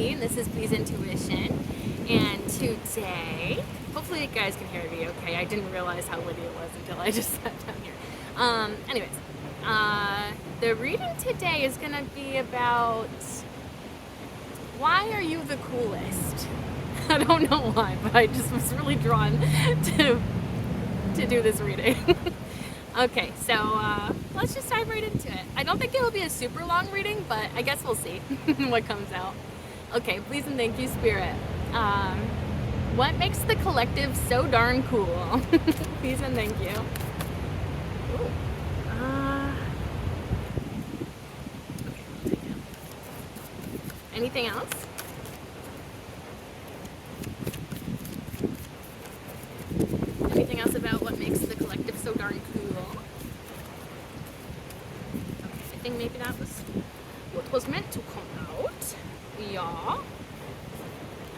Christy, and this is Please Intuition. And today, hopefully you guys can hear me okay. I didn't realize how windy it was until I just sat down here. The reading today is going to be about why are you the coolest? I don't know why, but I just was really drawn to do this reading. Okay, so let's just dive right into it. I don't think it will be a super long reading, but I guess we'll see what comes out. Okay, please and thank you, Spirit. What makes the collective so darn cool? Please and thank you. Ooh. Okay, anything else? Anything else about what makes the collective so darn cool? Okay, I think maybe that was what was meant to come out. Yeah.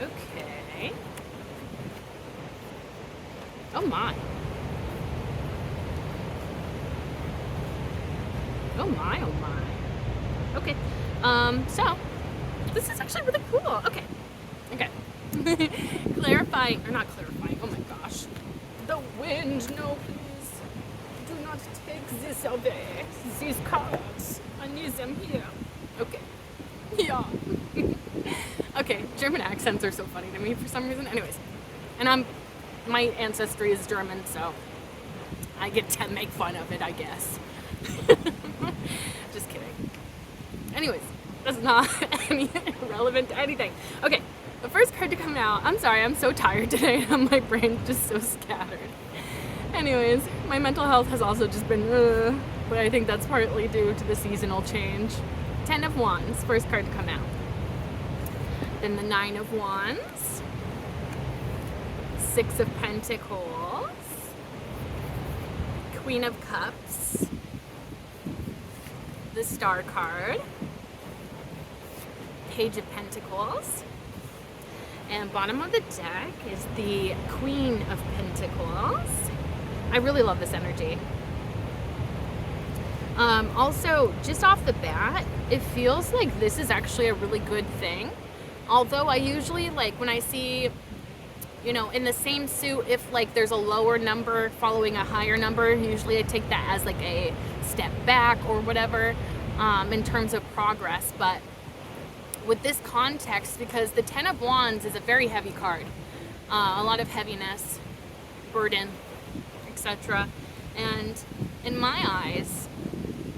Okay. Oh my. Oh my, oh my. Okay. So this is actually really cool. Okay. Okay. Clarifying, or not clarifying, oh my gosh. The wind, no please. Do not take this away. These cards. I need them here. Okay. Yeah. Okay, German accents are so funny to me for some reason. Anyways. And my ancestry is German, so I get to make fun of it, I guess. Just kidding. Anyways, that's not any relevant to anything. Okay. The first card to come out, I'm sorry, I'm so tired today and my brain's just so scattered. Anyways, my mental health has also just been, but I think that's partly due to the seasonal change. 10 of Wands, first card to come out. Then the 9 of Wands, 6 of Pentacles, Queen of Cups, the Star card, Page of Pentacles, and bottom of the deck is the Queen of Pentacles. I really love this energy. Also, just off the bat, it feels like this is actually a really good thing. Although I usually, like, when I see, you know, in the same suit, if, like, there's a lower number following a higher number, usually I take that as, like, a step back or whatever, in terms of progress. But with this context, because the 10 of Wands is a very heavy card, a lot of heaviness, burden, etc. And in my eyes,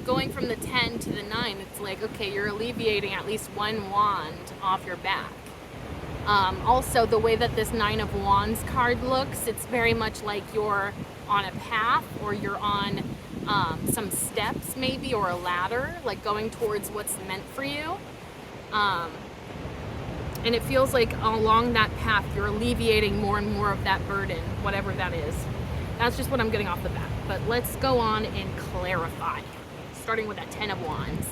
going from the 10 to the 9, it's like, okay, you're alleviating at least one wand off your back. Also, the way that this 9 of Wands card looks, it's very much like you're on a path, or you're on some steps maybe, or a ladder, like going towards what's meant for you. And it feels like along that path you're alleviating more and more of that burden, whatever that is. That's just what I'm getting off the bat. But let's go on and clarify, starting with that 10 of Wands.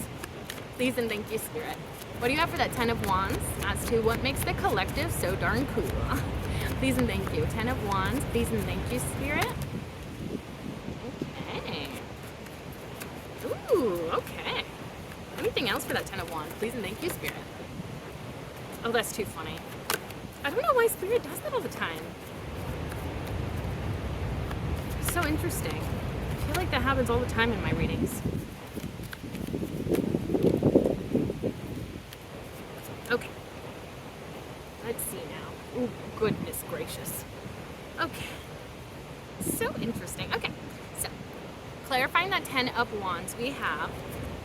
Please and thank you, Spirit. What do you have for that 10 of Wands as to what makes the collective so darn cool? Please and thank you. 10 of Wands. Please and thank you, Spirit. Okay. Ooh, okay. Anything else for that 10 of Wands? Please and thank you, Spirit. Oh, that's too funny. I don't know why Spirit does that all the time. It's so interesting. I feel like that happens all the time in my readings. Okay. Let's see now. Oh, goodness gracious. Okay. So interesting. Okay. So, clarifying that 10 of Wands, we have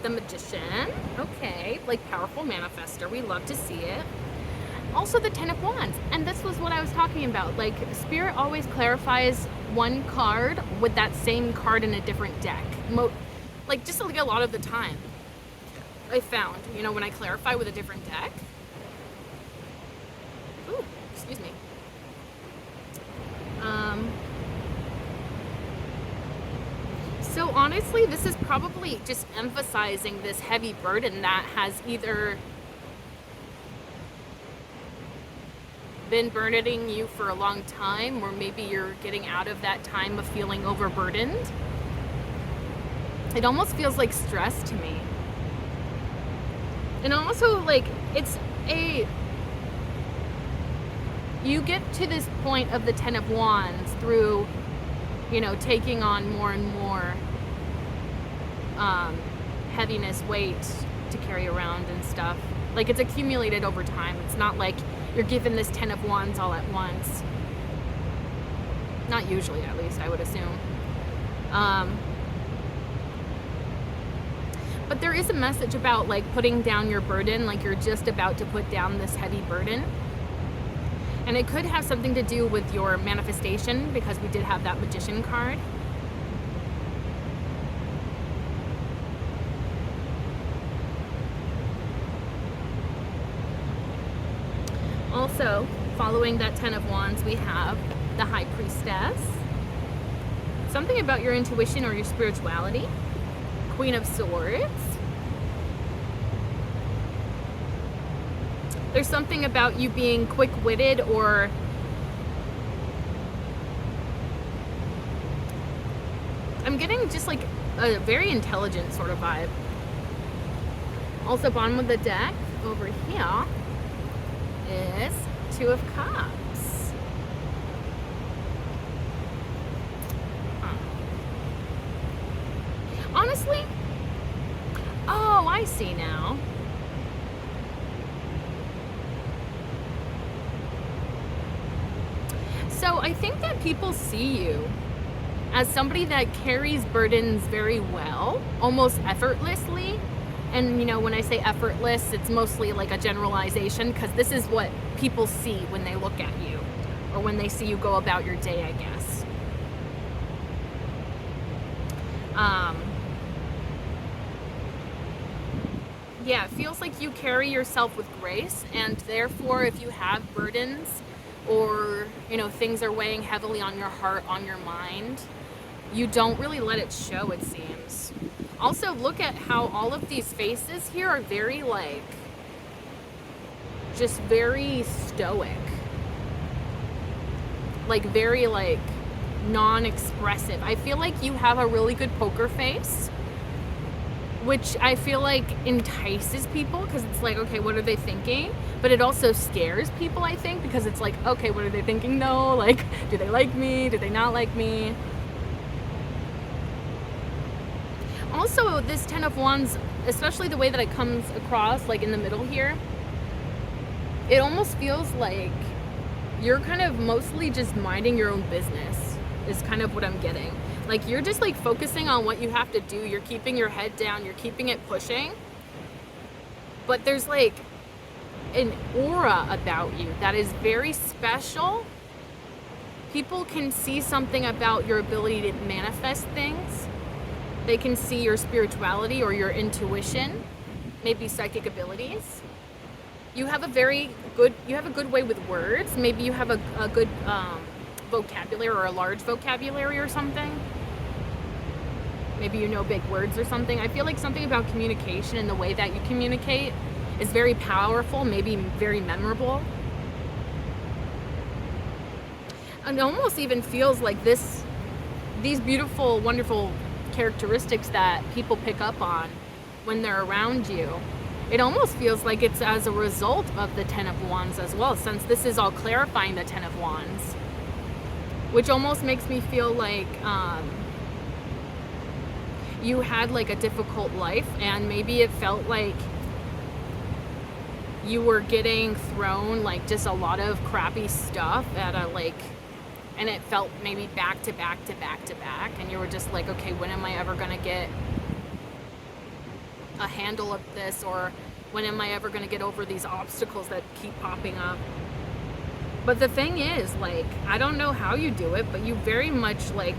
the Magician. Okay. Like powerful manifester. We love to see it. Also the 10 of Wands. And this was what I was talking about. Like, Spirit always clarifies one card with that same card in a different deck. Like, just like a lot of the time. I found, you know, when I clarify with a different deck. Ooh, excuse me. So honestly, this is probably just emphasizing this heavy burden that has either been burdening you for a long time, or maybe you're getting out of that time of feeling overburdened. It almost feels like stress to me. And also, like, it's a you get to this point of the Ten of Wands through, you know, taking on more and more heaviness, weight to carry around and stuff. Like, it's accumulated over time. It's not like you're given this Ten of Wands all at once. Not usually, at least, I would assume. But there is a message about, like, putting down your burden, like you're just about to put down this heavy burden. And it could have something to do with your manifestation, because we did have that Magician card. Also, following that Ten of Wands, we have the High Priestess. Something about your intuition or your spirituality. Queen of Swords. There's something about you being quick-witted, or I'm getting just like a very intelligent sort of vibe. Also, bottom of the deck over here is Two of Cups. Honestly, oh, I see now. So I think that people see you as somebody that carries burdens very well, almost effortlessly. And, you know, when I say effortless, it's mostly like a generalization, because this is what people see when they look at you, or when they see you go about your day, I guess. Yeah, it feels like you carry yourself with grace, and therefore if you have burdens, or, you know, things are weighing heavily on your heart, on your mind, you don't really let it show, it seems. Also, look at how all of these faces here are very, like, just very stoic. Like, very, like, non-expressive. I feel like you have a really good poker face, which I feel like entices people, because it's like, okay, what are they thinking? But it also scares people, I think, because it's like, okay, what are they thinking though? Like, do they like me? Do they not like me? Also, this Ten of Wands, especially the way that it comes across, like in the middle here, it almost feels like you're kind of mostly just minding your own business, is kind of what I'm getting. Like, you're just like focusing on what you have to do. You're keeping your head down. You're keeping it pushing. But there's like an aura about you that is very special. People can see something about your ability to manifest things. They can see your spirituality or your intuition, maybe psychic abilities. You have a good way with words. Maybe you have a good vocabulary, or a large vocabulary or something. Maybe you know big words or something. I feel like something about communication and the way that you communicate is very powerful, maybe very memorable. And it almost even feels like these beautiful, wonderful characteristics that people pick up on when they're around you. It almost feels like it's as a result of the Ten of Wands as well, since this is all clarifying the Ten of Wands, which almost makes me feel like you had like a difficult life, and maybe it felt like you were getting thrown like just a lot of crappy stuff at a like, and it felt maybe back to back to back to back, and you were just like, okay, when am I ever gonna get a handle of this, or when am I ever gonna get over these obstacles that keep popping up? But the thing is, like, I don't know how you do it, but you very much like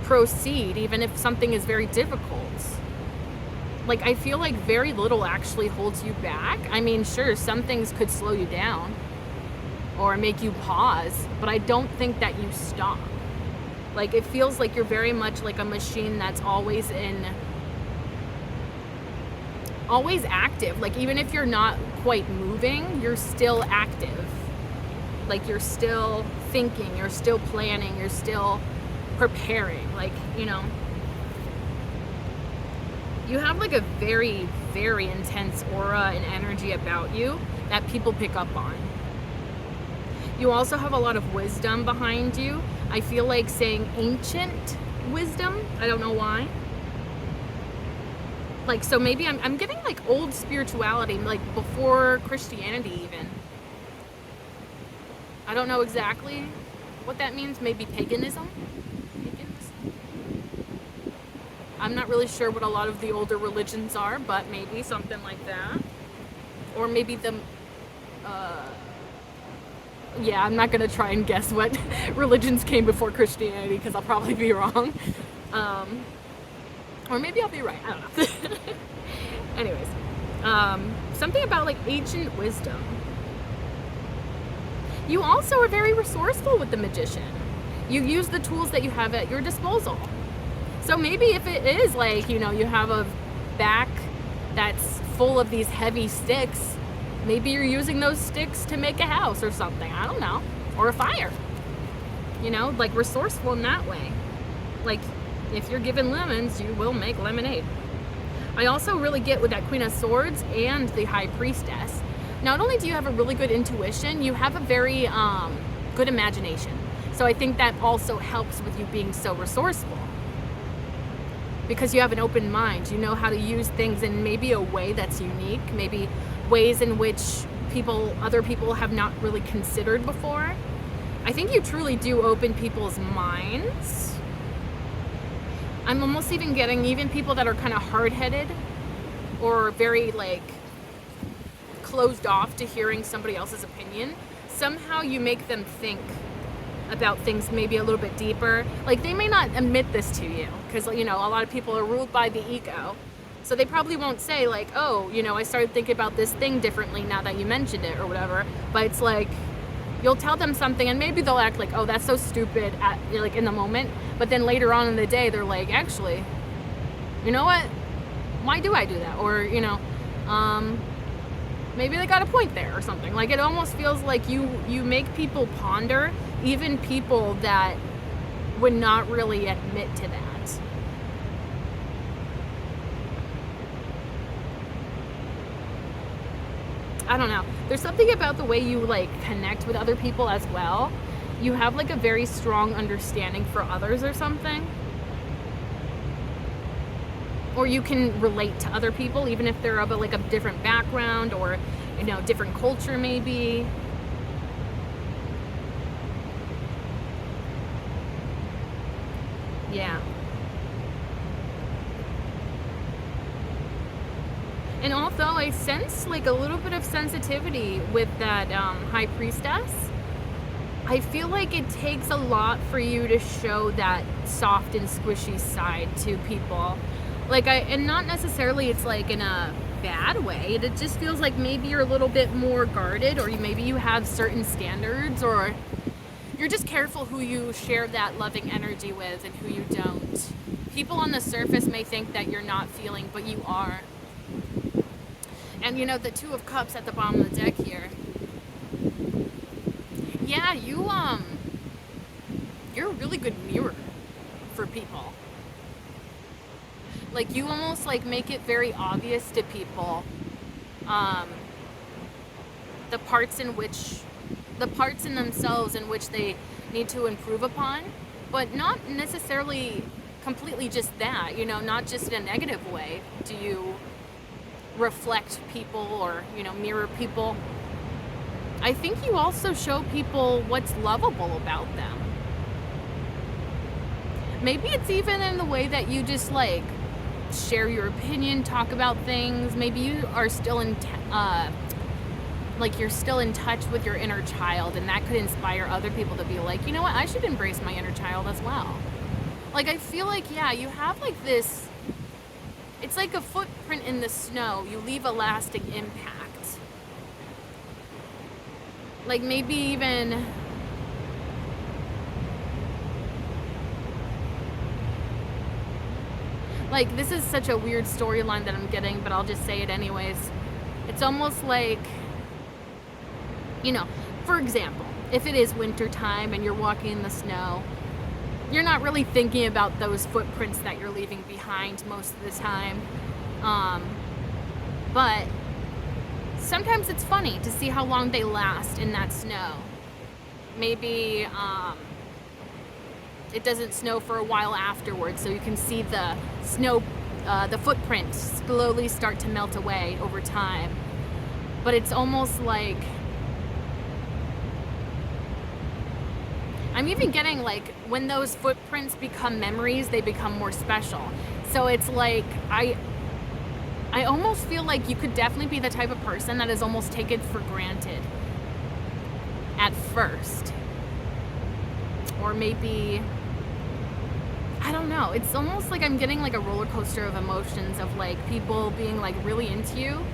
proceed even if something is very difficult. Like, I feel like very little actually holds you back. I mean, sure, some things could slow you down or make you pause, but I don't think that you stop. Like, it feels like you're very much like a machine that's always active. Like, even if you're not quite moving, you're still active. Like, you're still thinking, you're still planning, you're still preparing. Like, you know, you have like a very, very intense aura and energy about you that people pick up on. You also have a lot of wisdom behind you. I feel like saying ancient wisdom. I don't know why. Like, so maybe I'm getting like old spirituality, like before Christianity even. I don't know exactly what that means. Maybe paganism? I'm not really sure what a lot of the older religions are, but maybe something like that. Or maybe yeah, I'm not going to try and guess what religions came before Christianity because I'll probably be wrong. Or maybe I'll be right. I don't know. Anyways, something about like ancient wisdom. You also are very resourceful with the magician. You use the tools that you have at your disposal. So maybe if it is like, you have a back that's full of these heavy sticks, maybe you're using those sticks to make a house or something. I don't know. Or a fire. Like resourceful in that way. Like if you're given lemons, you will make lemonade. I also really get with that Queen of Swords and the High Priestess. Not only do you have a really good intuition, you have a very good imagination. So I think that also helps with you being so resourceful. Because you have an open mind. You know how to use things in maybe a way that's unique, maybe ways in which other people have not really considered before. I think you truly do open people's minds. I'm almost even getting even people that are kind of hard-headed or very like closed off to hearing somebody else's opinion. Somehow you make them think about things maybe a little bit deeper. Like they may not admit this to you because a lot of people are ruled by the ego. So they probably won't say like, oh, I started thinking about this thing differently now that you mentioned it or whatever. But it's like, you'll tell them something and maybe they'll act like, oh, that's so stupid like in the moment. But then later on in the day, they're like, actually, you know what? Why do I do that? Or, maybe they got a point there or something. Like it almost feels like you make people ponder, even people that would not really admit to that. I don't know. There's something about the way you like connect with other people as well. You have like a very strong understanding for others or something. Or you can relate to other people even if they're of a different background or different culture maybe. Yeah. And although I sense like a little bit of sensitivity with that High Priestess, I feel like it takes a lot for you to show that soft and squishy side to people. And not necessarily it's like in a bad way. It just feels like maybe you're a little bit more guarded, or maybe you have certain standards, or you're just careful who you share that loving energy with and who you don't. People on the surface may think that you're not feeling, but you are. And the Two of Cups at the bottom of the deck here. Yeah, you're a really good mirror for people. Like you almost like make it very obvious to people the parts in themselves in which they need to improve upon, but not necessarily completely just that, not just in a negative way. Do you reflect people or mirror people? I think you also show people what's lovable about them. Maybe it's even in the way that you just like share your opinion, talk about things. Maybe you are still you're still in touch with your inner child, and that could inspire other people to be like, you know what, I should embrace my inner child as well. Like I feel like, yeah, you have like this, it's like a footprint in the snow. You leave a lasting impact. Like maybe even like this is such a weird storyline that I'm getting, but I'll just say it anyways. It's almost like, for example, if it is winter time and you're walking in the snow, you're not really thinking about those footprints that you're leaving behind most of the time. But sometimes it's funny to see how long they last in that snow. maybe it doesn't snow for a while afterwards, so you can see the snow, the footprints slowly start to melt away over time. But it's almost like, I'm even getting like, when those footprints become memories, they become more special. So it's like, I almost feel like you could definitely be the type of person that is almost taken for granted at first. Or maybe, I don't know, it's almost like I'm getting like a roller coaster of emotions of like people being like really into you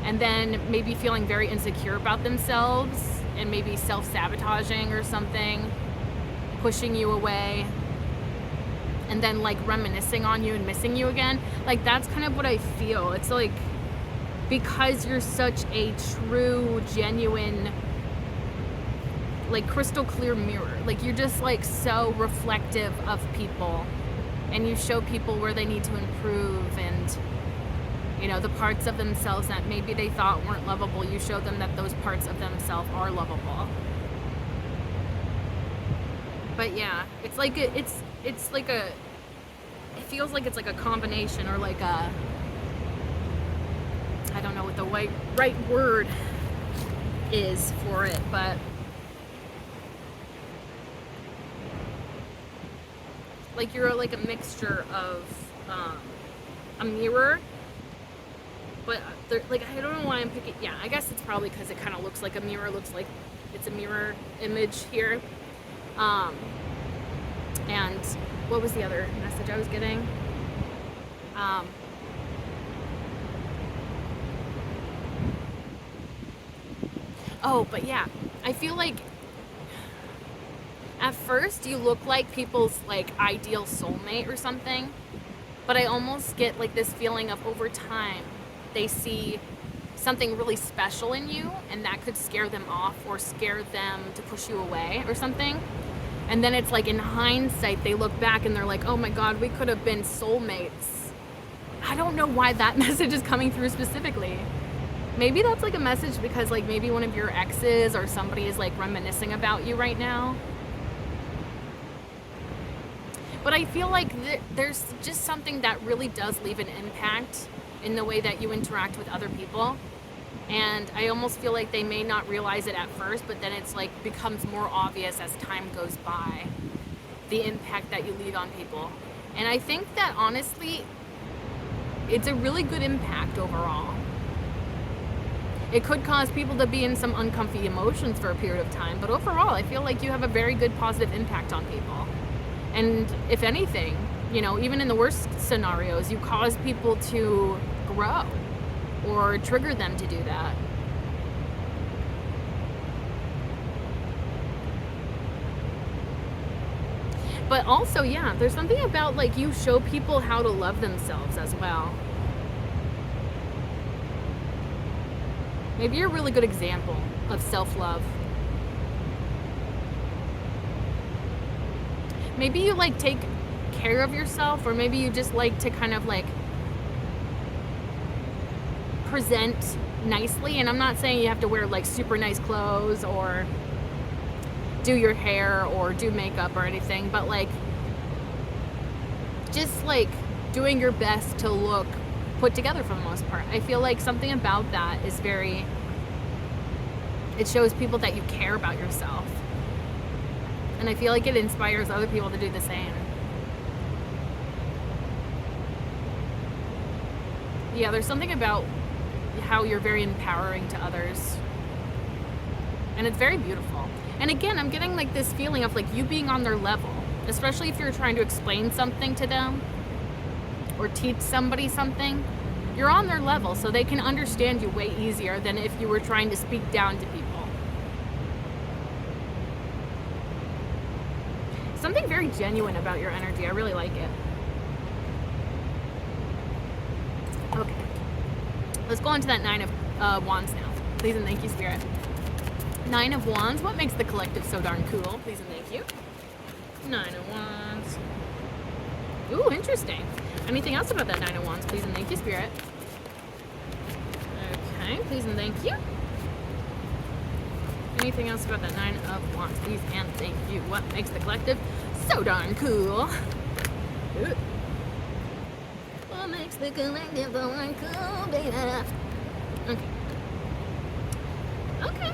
and then maybe feeling very insecure about themselves and maybe self-sabotaging or something, pushing you away, and then like reminiscing on you and missing you again. Like that's kind of what I feel. It's like, because you're such a true, genuine, like crystal clear mirror, like you're just like so reflective of people, and you show people where they need to improve, and you know, the parts of themselves that maybe they thought weren't lovable, you show them that those parts of themselves are lovable. But yeah, it's like it's like a, it feels like it's like a combination, or like a, I don't know what the right word is for it, but like you're like a mixture of a mirror, but like, I don't know why I'm picking, yeah, I guess it's probably because it kind of looks like a mirror, looks like it's a mirror image here. And what was the other message I was getting? Oh, but yeah, I feel like at first you look like people's like ideal soulmate or something, but I almost get like this feeling of over time they see something really special in you, and that could scare them off or scare them to push you away or something. And then it's like in hindsight they look back and they're like, oh my god, we could have been soulmates. I don't know why that message is coming through specifically. Maybe that's like a message because like maybe one of your exes or somebody is like reminiscing about you right now. But I feel like there's just something that really does leave an impact in the way that you interact with other people. And I almost feel like they may not realize it at first, but then it's like becomes more obvious as time goes by, the impact that you leave on people. And I think that honestly, it's a really good impact overall. It could cause people to be in some uncomfy emotions for a period of time, but overall I feel like you have a very good positive impact on people. And if anything, you know, even in the worst scenarios, you cause people to grow or trigger them to do that. But also, yeah, there's something about like you show people how to love themselves as well. Maybe you're a really good example of self-love. Maybe you like take care of yourself, or maybe you just like to kind of like present nicely. And I'm not saying you have to wear like super nice clothes or do your hair or do makeup or anything, but like just like doing your best to look put together for the most part. I feel like something about that is very, it shows people that you care about yourself. And I feel like it inspires other people to do the same. Yeah, there's something about how you're very empowering to others. And it's very beautiful. And again, I'm getting like this feeling of like you being on their level, especially if you're trying to explain something to them or teach somebody something. You're on their level, so they can understand you way easier than if you were trying to speak down to people. Something very genuine about your energy. I really like it. Okay. Let's go on to that 9 of Wands now. Please and thank you, Spirit. 9 of Wands. What makes the collective so darn cool? Please and thank you. 9 of Wands. Ooh, interesting. Anything else about that 9 of Wands? Please and thank you, Spirit. Okay, please and thank you. Anything else about that 9 of Wands, please and thank you. What makes the collective so darn cool? Ooh. What makes the collective so darn cool, baby? Okay. Okay.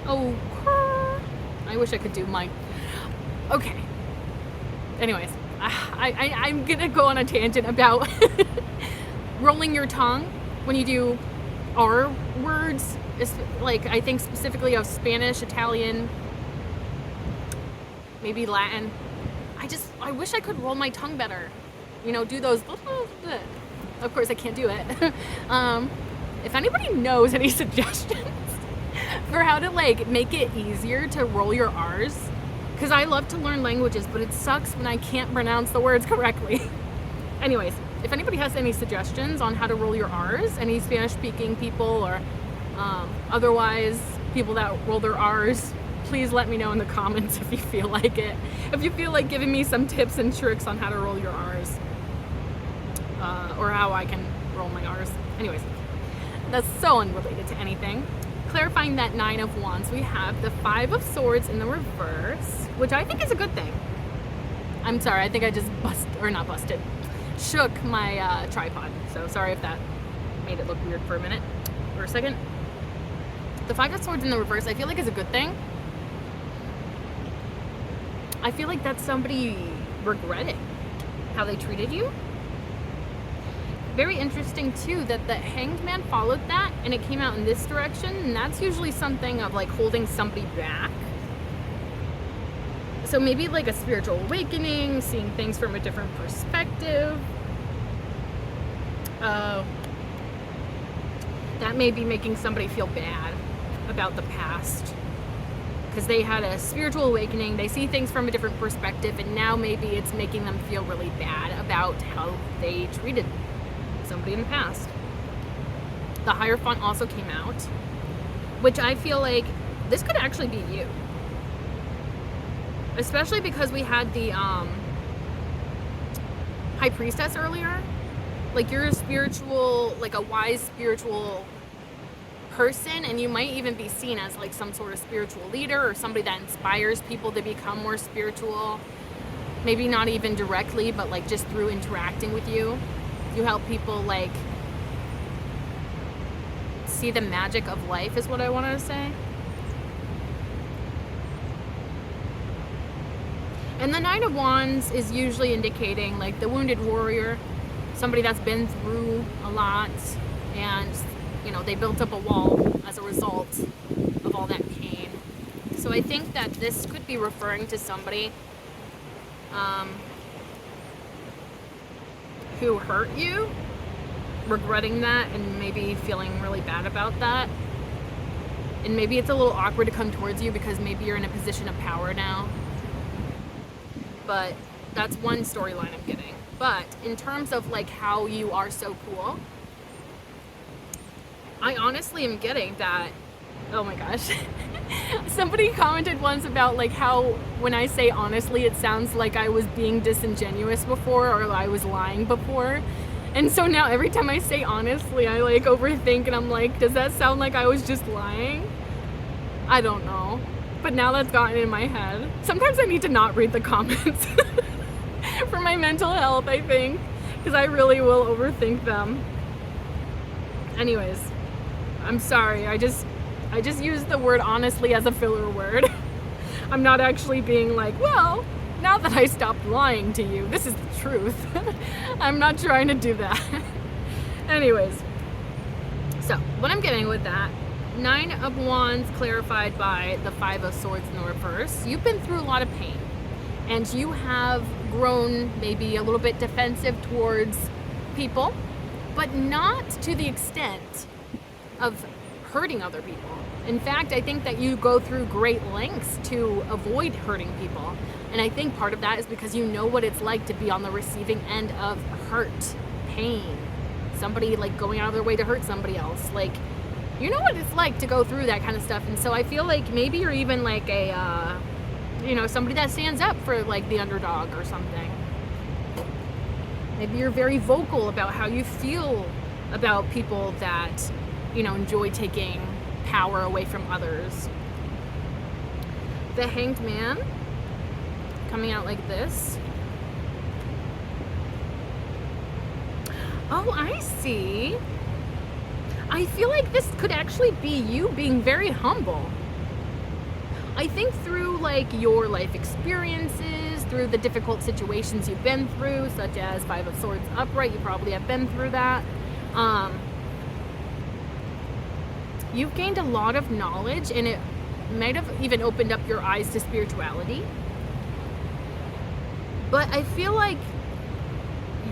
Oh, I wish I could do my... Okay. Anyways, I'm gonna go on a tangent about rolling your tongue when you do R words. It's like, I think specifically of Spanish, Italian, maybe Latin. I wish I could roll my tongue better. You know, do those... Of course, I can't do it. If anybody knows any suggestions for how to like make it easier to roll your R's, because I love to learn languages, but it sucks when I can't pronounce the words correctly. Anyways, if anybody has any suggestions on how to roll your R's, any Spanish speaking people or otherwise people that roll their R's, please let me know in the comments if you feel like it. If you feel like giving me some tips and tricks on how to roll your R's, or how I can roll my R's. Anyways, that's so unrelated to anything. Clarifying that 9 of Wands, we have the 5 of Swords in the reverse, which I think is a good thing. I'm sorry, I think I just shook my tripod. So sorry if that made it look weird for a minute or a second. The 5 of Swords in the reverse, I feel like is a good thing. I feel like that's somebody regretting how they treated you. Very interesting too that the Hanged Man followed that and it came out in this direction, and that's usually something of like holding somebody back. So maybe like a spiritual awakening, seeing things from a different perspective. That may be making somebody feel bad about the past because they had a spiritual awakening, they see things from a different perspective, and now maybe it's making them feel really bad about how they treated somebody in the past. The Hierophant also came out, which I feel like this could actually be you, especially because we had the High Priestess earlier. Like, you're a spiritual, like a wise spiritual person, and you might even be seen as like some sort of spiritual leader or somebody that inspires people to become more spiritual. Maybe not even directly, but like just through interacting with you. You help people like see the magic of life is what I wanted to say. And the 9 of Wands is usually indicating like the wounded warrior, somebody that's been through a lot, and you know, they built up a wall as a result of all that pain. So I think that this could be referring to somebody who hurt you, regretting that and maybe feeling really bad about that. And maybe it's a little awkward to come towards you because maybe you're in a position of power now. But that's one storyline I'm getting. But in terms of like how you are so cool, I honestly am getting that. Oh my gosh. Somebody commented once about like how when I say honestly, it sounds like I was being disingenuous before or I was lying before. And so now every time I say honestly, I like overthink and I'm like, does that sound like I was just lying? I don't know. But now that's gotten in my head. Sometimes I need to not read the comments for my mental health, I think, because I really will overthink them. Anyways, I'm sorry. I just used the word honestly as a filler word. I'm not actually being like, well, now that I stopped lying to you, this is the truth. I'm not trying to do that. Anyways, so what I'm getting with that, 9 of Wands clarified by the 5 of Swords in the reverse. You've been through a lot of pain, and you have grown maybe a little bit defensive towards people, but not to the extent of hurting other people. In fact, I think that you go through great lengths to avoid hurting people. And I think part of that is because you know what it's like to be on the receiving end of hurt, pain, somebody like going out of their way to hurt somebody else. Like, you know what it's like to go through that kind of stuff. And so I feel like maybe you're even like a, somebody that stands up for like the underdog or something. Maybe you're very vocal about how you feel about people that, enjoy taking power away from others. The Hanged Man coming out like this. Oh, I see. I feel like this could actually be you being very humble. I think through like your life experiences, through the difficult situations you've been through, such as Five of Swords upright, you probably have been through that. You've gained a lot of knowledge, and it might have even opened up your eyes to spirituality. But I feel like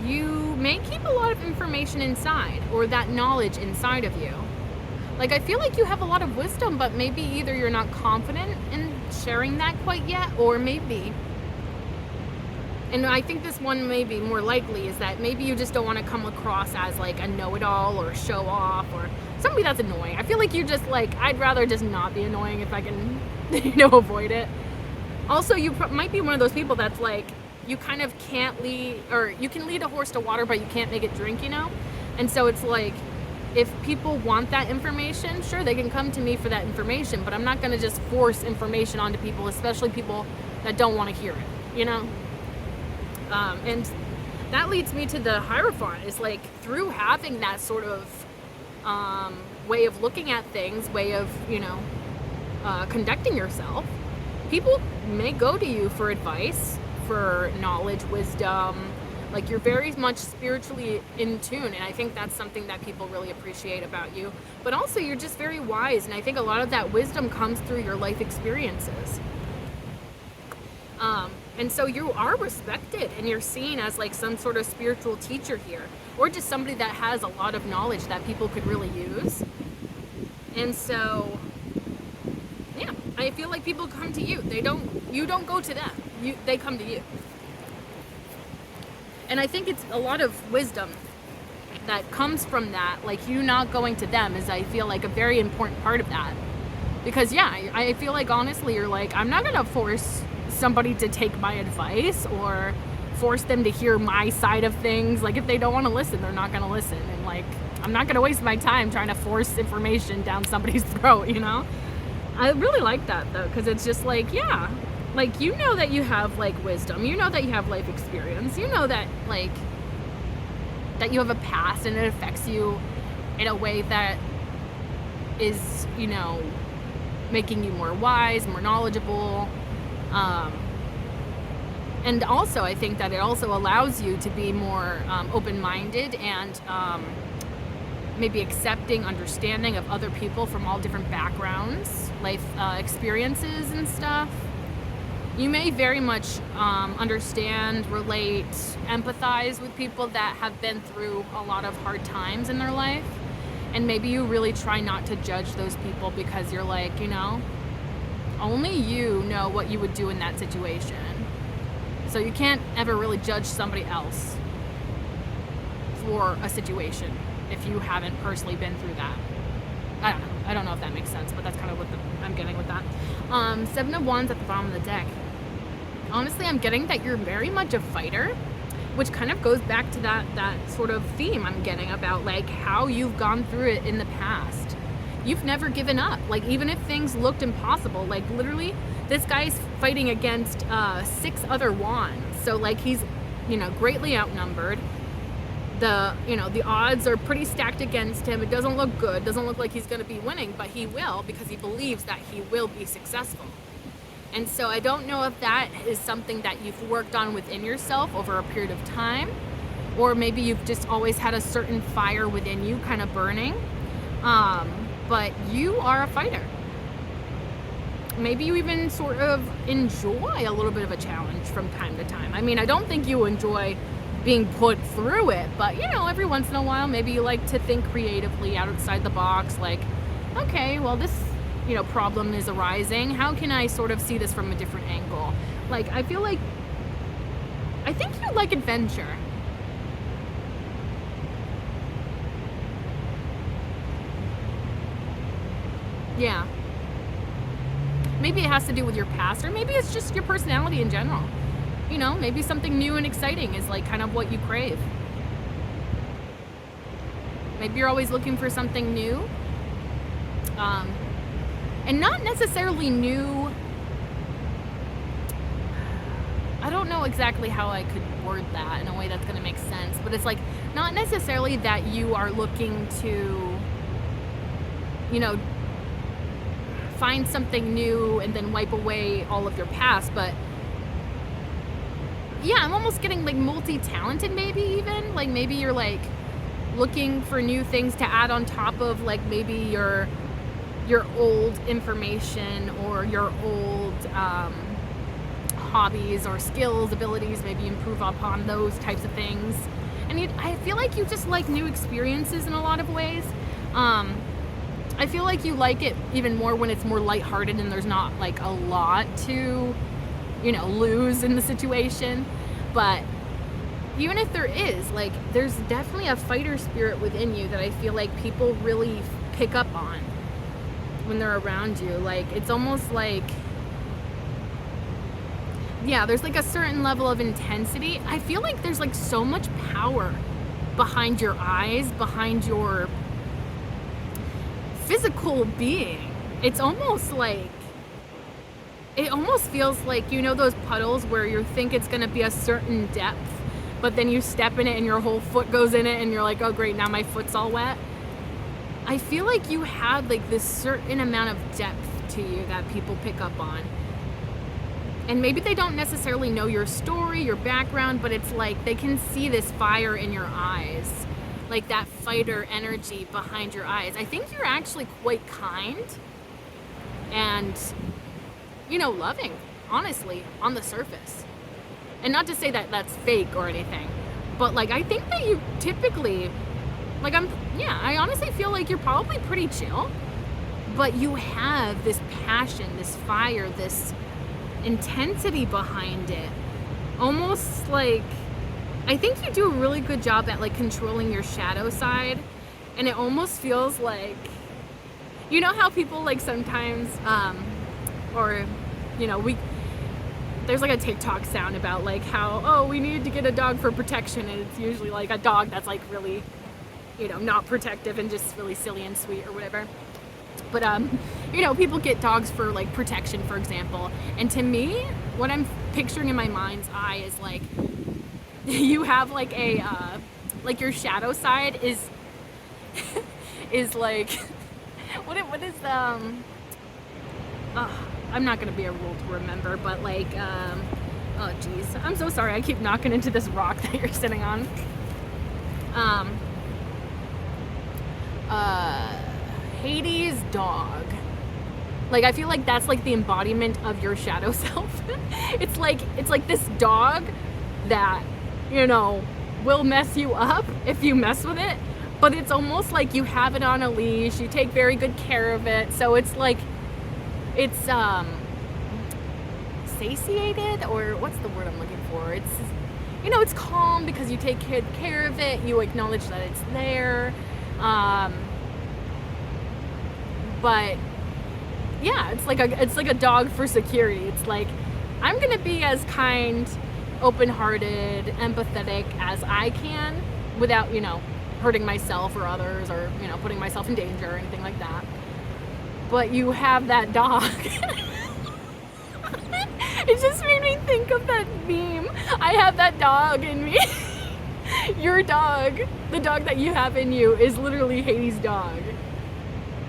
you may keep a lot of information inside, or that knowledge inside of you. Like, I feel like you have a lot of wisdom, but maybe either you're not confident in sharing that quite yet, or maybe, and I think this one may be more likely, is that maybe you just don't want to come across as like a know-it-all or show off or somebody that's annoying. I feel like you just like, I'd rather just not be annoying if I can, avoid it. Also, you might be one of those people that's like, you kind of can't lead, or you can lead a horse to water, but you can't make it drink, And so it's like, if people want that information, sure, they can come to me for that information, but I'm not going to just force information onto people, especially people that don't want to hear it, And that leads me to the Hierophant, is like, through having that sort of way of looking at things, way of, conducting yourself, people may go to you for advice, for knowledge, wisdom. Like, you're very much spiritually in tune, and I think that's something that people really appreciate about you. But also, you're just very wise, and I think a lot of that wisdom comes through your life experiences. And so you are respected, and you're seen as like some sort of spiritual teacher here, or just somebody that has a lot of knowledge that people could really use. And so, yeah, I feel like people come to you. You don't go to them. They come to you. And I think it's a lot of wisdom that comes from that. Like, you not going to them is, I feel like, a very important part of that. Because, yeah, I feel like, honestly, you're like, I'm not going to force somebody to take my advice or force them to hear my side of things. Like, if they don't want to listen, they're not going to listen. And, like, I'm not going to waste my time trying to force information down somebody's throat, I really like that, though, because it's just like, yeah, like, that you have, like, wisdom, that you have life experience, that, like, that you have a past, and it affects you in a way that is, making you more wise, more knowledgeable. And also, I think that it also allows you to be more open-minded and maybe accepting, understanding of other people from all different backgrounds, life experiences and stuff. You may very much understand, relate, empathize with people that have been through a lot of hard times in their life. And maybe you really try not to judge those people, because you're like, only you know what you would do in that situation. So you can't ever really judge somebody else for a situation if you haven't personally been through that. I don't know if that makes sense, but that's kind of what I'm getting with that. Seven of Wands at the bottom of the deck. Honestly, I'm getting that you're very much a fighter, which kind of goes back to that sort of theme I'm getting about, like, how you've gone through it in the past. You've never given up. Like, even if things looked impossible, like, literally, this guy's fighting against 6 other wands. So, like, he's, greatly outnumbered. The odds are pretty stacked against him. It doesn't look good. Doesn't look like he's going to be winning, but he will, because he believes that he will be successful. And so I don't know if that is something that you've worked on within yourself over a period of time, or maybe you've just always had a certain fire within you kind of burning. But you are a fighter. Maybe you even sort of enjoy a little bit of a challenge from time to time. I mean, I don't think you enjoy being put through it, but every once in a while, maybe you like to think creatively outside the box, like, okay, well, this problem is arising. How can I sort of see this from a different angle? Like, I think you like adventure. Yeah. Maybe it has to do with your past, or maybe it's just your personality in general. Maybe something new and exciting is like kind of what you crave. Maybe you're always looking for something new. and not necessarily new. I don't know exactly how I could word that in a way that's going to make sense, but it's like not necessarily that you are looking to, you know, find something new and then wipe away all of your past, but yeah, I'm almost getting like multi-talented, maybe even like maybe you're like looking for new things to add on top of like maybe your old information or your old hobbies or skills, abilities, maybe improve upon those types of things. And I feel like you just like new experiences in a lot of ways. I feel like you like it even more when it's more lighthearted and there's not like a lot to, you know, lose in the situation. But even if there is, like, there's definitely a fighter spirit within you that I feel like people really pick up on when they're around you. Like, it's almost like, yeah, there's like a certain level of intensity. I feel like there's like so much power behind your eyes, behind your physical being. It's almost like, it almost feels like, you know, those puddles where you think it's going to be a certain depth, but then you step in it and your whole foot goes in it and you're like, oh great, now my foot's all wet. I feel like you have like this certain amount of depth to you that people pick up on. And maybe they don't necessarily know your story, your background, but it's like they can see this fire in your eyes, like that fighter energy behind your eyes. I think you're actually quite kind and, you know, loving, honestly, on the surface. And not to say that that's fake or anything, but like I think that you typically, like I honestly feel like you're probably pretty chill, but you have this passion, this fire, this intensity behind it. Almost like, I think you do a really good job at like controlling your shadow side, and it almost feels like, you know how people like sometimes or you know, there's like a TikTok sound about like how, oh, we needed to get a dog for protection, and it's usually like a dog that's like really, you know, not protective and just really silly and sweet or whatever. But you know, people get dogs for like protection, for example. And to me, what I'm picturing in my mind's eye is like you have like a like your shadow side is is like what is I'm not gonna be able to remember, but like oh geez, I'm so sorry, I keep knocking into this rock that you're sitting on. Hades' dog. Like, I feel like that's like the embodiment of your shadow self. It's like this dog that, you know, will mess you up if you mess with it, but it's almost like you have it on a leash, you take very good care of it, so it's like, it's satiated, or what's the word I'm looking for? It's, you know, it's calm because you take good care of it, you acknowledge that it's there. But yeah, it's like a dog for security. It's like, I'm gonna be as kind, open-hearted, empathetic as I can without, you know, hurting myself or others, or, you know, putting myself in danger or anything like that. But you have that dog. It just made me think of that meme. I have that dog in me. Your dog, the dog that you have in you, is literally Hades' dog.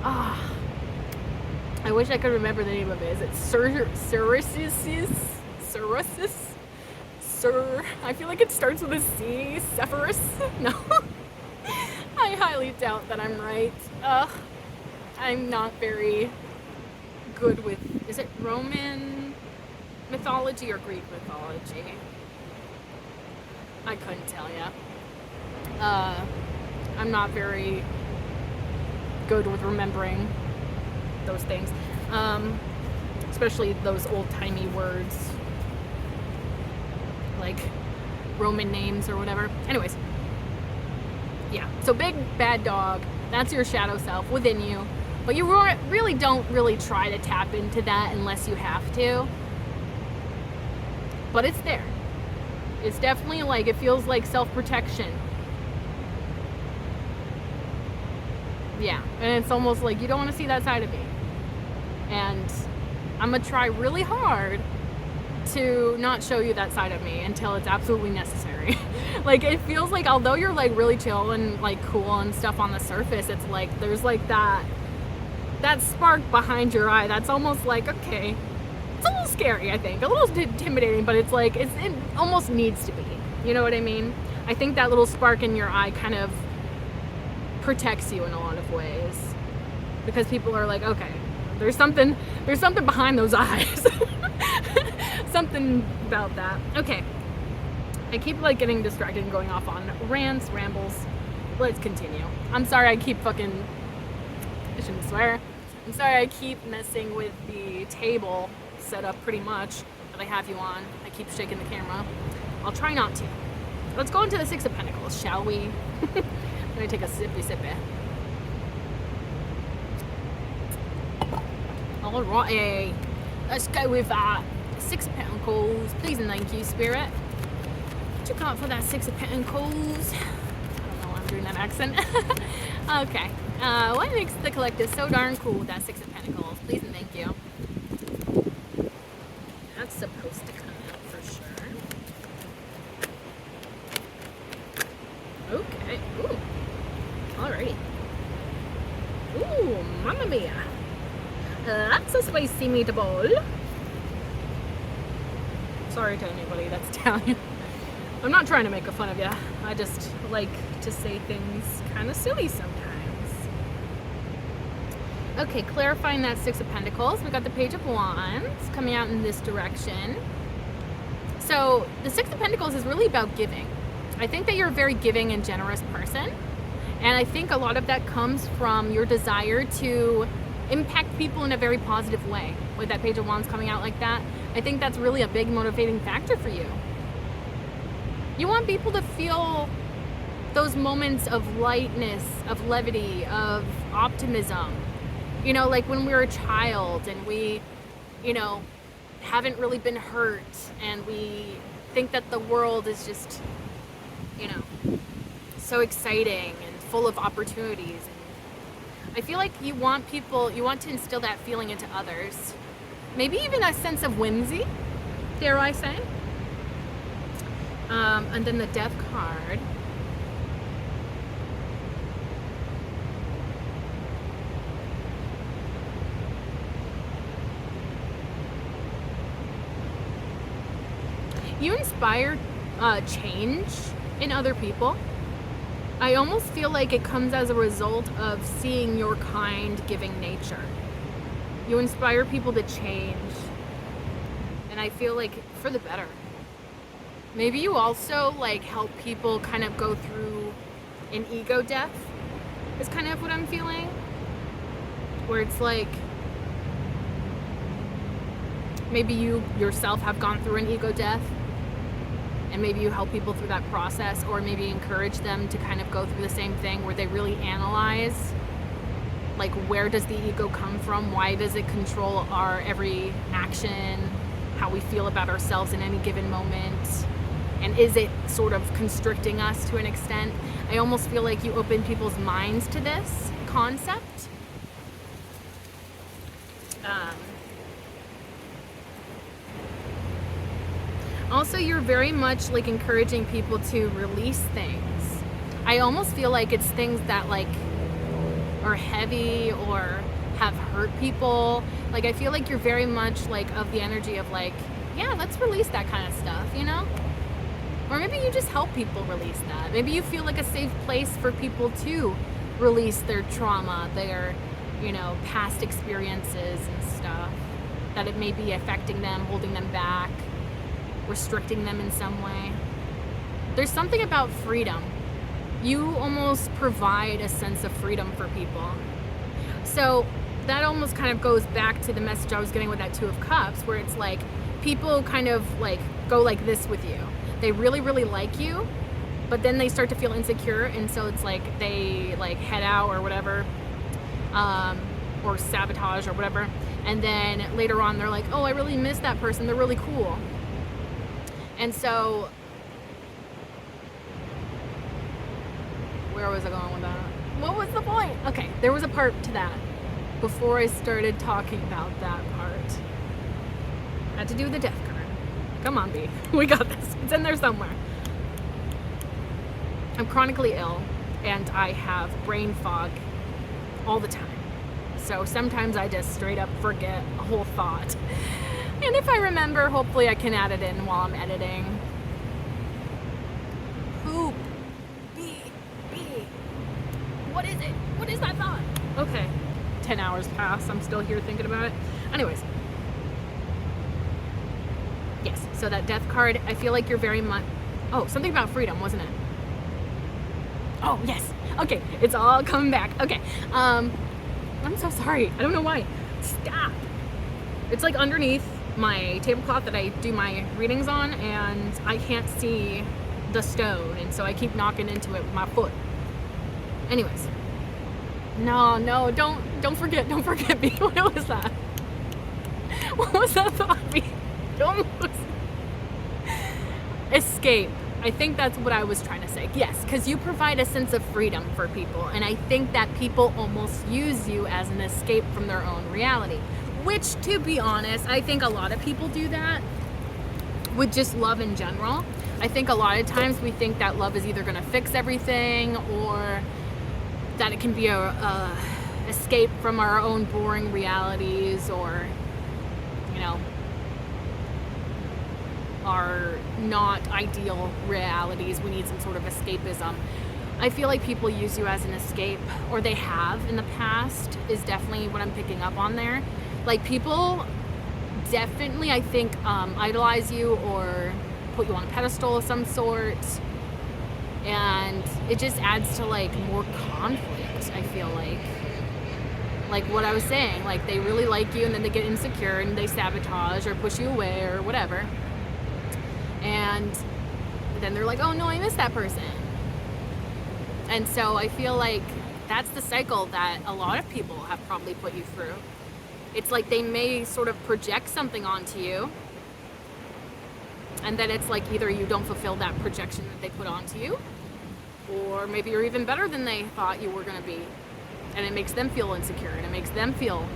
Ah. I wish I could remember the name of it. Is it I feel like it starts with a C. Sepphoris? No. I highly doubt that I'm right. I'm not very good with, is it Roman mythology or Greek mythology? I couldn't tell ya. I'm not very good with remembering those things, especially those old-timey words like Roman names or whatever. Anyways, yeah, so big bad dog, that's your shadow self within you, but you really don't really try to tap into that unless you have to, but it's there. It's definitely like, it feels like self-protection. Yeah, and it's almost like you don't want to see that side of me. And I'm gonna try really hard to not show you that side of me until it's absolutely necessary. Like, it feels like although you're like really chill and like cool and stuff on the surface, it's like there's like that spark behind your eye that's almost like, okay, it's a little scary, I think, a little intimidating, but it's like it almost needs to be, you know what I mean? I think that little spark in your eye kind of protects you in a lot of ways, because people are like, okay, there's something behind those eyes. Something about that. Okay, I keep like getting distracted and going off on rants, rambles. Let's continue. I'm sorry I keep I shouldn't swear. I'm sorry I keep messing with the table setup pretty much that I have you on. I keep shaking the camera. I'll try not to. Let's go into the Six of Pentacles, shall we? I'm gonna take a sippy. All right, let's go with that. Six of Pentacles, please and thank you, Spirit. What you got for that Six of Pentacles? I don't know why I'm doing that accent. Okay, what makes the collective so darn cool with that Six of Pentacles? Please and thank you. That's supposed to come out for sure. Okay, ooh, alrighty. Ooh, mamma mia. That's a spicy meatball. Sorry to anybody that's Italian. I'm not trying to make fun of you. I just like to say things kind of silly sometimes. Okay, clarifying that Six of Pentacles. We got the Page of Wands coming out in this direction. So the Six of Pentacles is really about giving. I think that you're a very giving and generous person. And I think a lot of that comes from your desire to impact people in a very positive way. With that Page of Wands coming out like that, I think that's really a big motivating factor for you. You want people to feel those moments of lightness, of levity, of optimism. You know, like when we were a child and we, you know, haven't really been hurt and we think that the world is just, you know, so exciting and full of opportunities. And I feel like you want to instill that feeling into others. Maybe even a sense of whimsy, dare I say. And then the Death card. You inspire change in other people. I almost feel like it comes as a result of seeing your kind, giving nature. You inspire people to change, and I feel like for the better. Maybe you also like help people kind of go through an ego death, is kind of what I'm feeling, where it's like maybe you yourself have gone through an ego death, and maybe you help people through that process, or maybe encourage them to kind of go through the same thing where they really analyze, like, where does the ego come from? Why does it control our every action? How we feel about ourselves in any given moment? And is it sort of constricting us to an extent? I almost feel like you open people's minds to this concept. Also, you're very much like encouraging people to release things. I almost feel like it's things that like are heavy or have hurt people. Like, I feel like you're very much like of the energy of like, yeah, let's release that kind of stuff, you know? Or maybe you just help people release that. Maybe you feel like a safe place for people to release their trauma, their, you know, past experiences and stuff, that it may be affecting them, holding them back, restricting them in some way. There's something about freedom. You almost provide a sense of freedom for people. So that almost kind of goes back to the message I was getting with that Two of Cups, where it's like people kind of like go like this with you. They really, really like you, but then they start to feel insecure, and so it's like they like head out or whatever, or sabotage or whatever, and then later on they're like, oh, I really miss that person, they're really cool. And so where was I going with that? What was the point? Okay, there was a part to that. before I started talking about that part. I had to do the death card. Come on, B. We got this. It's in there somewhere. I'm chronically ill, and I have brain fog all the time. So sometimes I just straight up forget a whole thought. And if I remember, hopefully I can add it in while I'm editing. Poop. B. What is it? What is that thought? Okay. 10 hours pass. I'm still here thinking about it. Anyways. Yes. So that death card, I feel like you're very much... Oh, something about freedom, wasn't it? Oh, yes. Okay. It's all coming back. Okay. I'm so sorry. I don't know why. Stop. It's like underneath my tablecloth that I do my readings on, and I can't see the stone, and so I keep knocking into it with my foot. Anyways. No, don't forget me. What was that? What was that thought me? Don't lose. Escape. I think that's what I was trying to say. Yes, because you provide a sense of freedom for people, and I think that people almost use you as an escape from their own reality. Which, to be honest, I think a lot of people do that with just love in general. I think a lot of times we think that love is either going to fix everything, or that it can be a escape from our own boring realities, or, you know, are not ideal realities. We need some sort of escapism. I feel like people use you as an escape, or they have in the past, is definitely what I'm picking up on there. Like, people definitely, I think, idolize you or put you on a pedestal of some sort, and it just adds to like more conflict. I feel like what I was saying, like they really like you and then they get insecure and they sabotage or push you away or whatever. And then they're like, oh no, I miss that person. And so I feel like that's the cycle that a lot of people have probably put you through. It's like they may sort of project something onto you, and then it's like either you don't fulfill that projection that they put onto you, or maybe you're even better than they thought you were going to be. And it makes them feel insecure, and it makes them feel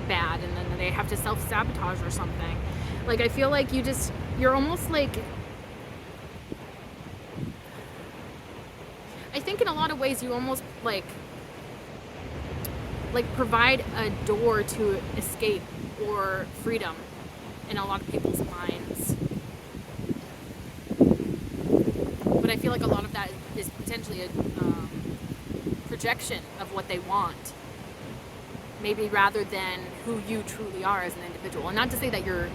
bad, and then they have to self-sabotage or something. Like, I feel like you're almost like, I think in a lot of ways you almost like provide a door to escape or freedom in a lot of people's minds. But I feel like a lot of that is potentially a projection of what they want, maybe rather than who you truly are as an individual. And not to say that you're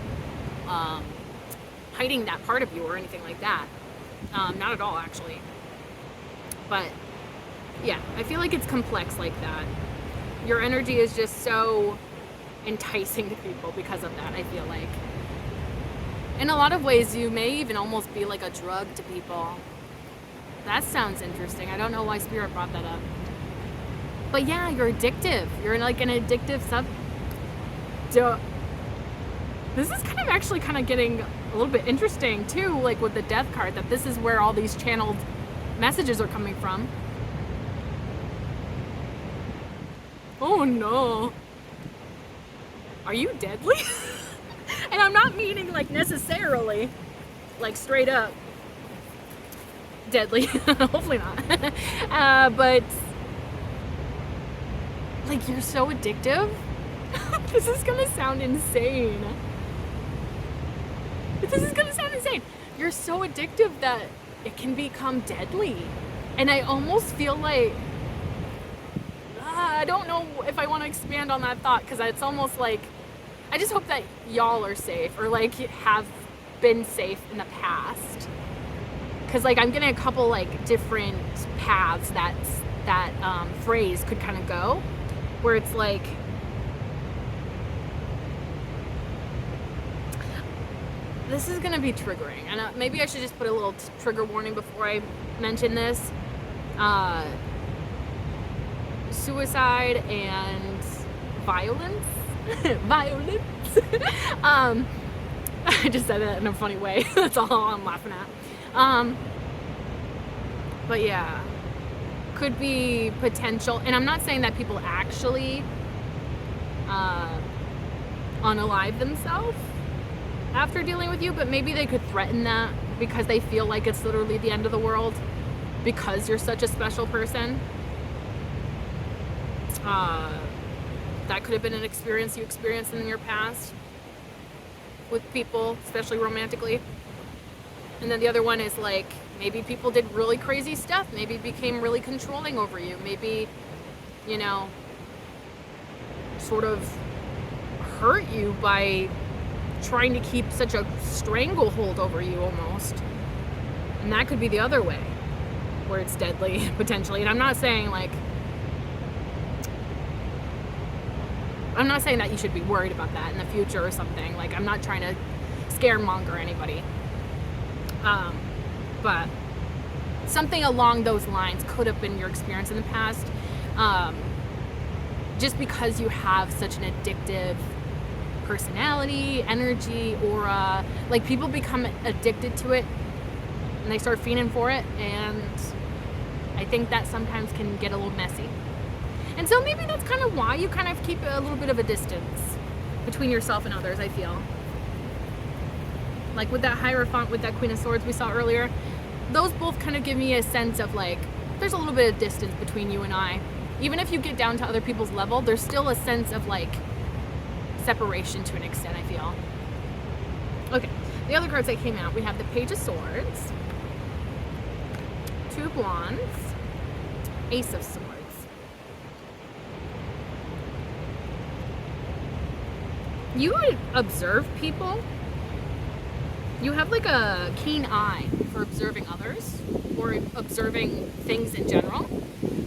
hiding that part of you or anything like that. Not at all, actually. But yeah, I feel like it's complex like that. Your energy is just so enticing to people because of that, I feel like. In a lot of ways, you may even almost be like a drug to people. That sounds interesting. I don't know why Spirit brought that up. But yeah, you're addictive. You're like an addictive This is actually getting a little bit interesting too, like with the death card, that this is where all these channeled messages are coming from. Oh no. Are you deadly? And I'm not meaning like necessarily, like straight up deadly. Hopefully not. But like, you're so addictive. This is gonna sound insane. You're so addictive that it can become deadly. And I almost feel like, I don't know if I want to expand on that thought, because it's almost like, I just hope that y'all are safe, or like have been safe in the past. Because like I'm getting a couple like different paths that phrase could kind of go, where it's like, this is going to be triggering. And maybe I should just put a little trigger warning before I mention this. Suicide and violence. I just said it in a funny way. That's all I'm laughing at. But yeah, could be potential, and I'm not saying that people actually unalive themselves after dealing with you, but maybe they could threaten that because they feel like it's literally the end of the world because you're such a special person. That could have been an experience you experienced in your past with people, especially romantically. And then the other one is like, maybe people did really crazy stuff, maybe became really controlling over you, maybe, you know, sort of hurt you by trying to keep such a stranglehold over you almost. And that could be the other way, where it's deadly potentially. And I'm not saying that you should be worried about that in the future or something. Like, I'm not trying to scaremonger anybody. But something along those lines could have been your experience in the past. Just because you have such an addictive personality, energy, aura, like people become addicted to it and they start fiending for it, and I think that sometimes can get a little messy. And so maybe that's kind of why you kind of keep a little bit of a distance between yourself and others, I feel. Like with that Hierophant, with that Queen of Swords we saw earlier, those both kind of give me a sense of like, there's a little bit of distance between you and I. Even if you get down to other people's level, there's still a sense of like separation to an extent, I feel. Okay, the other cards that came out, we have the Page of Swords, Two of Wands, Ace of Swords. You would observe people. You have like a keen eye for observing others or observing things in general.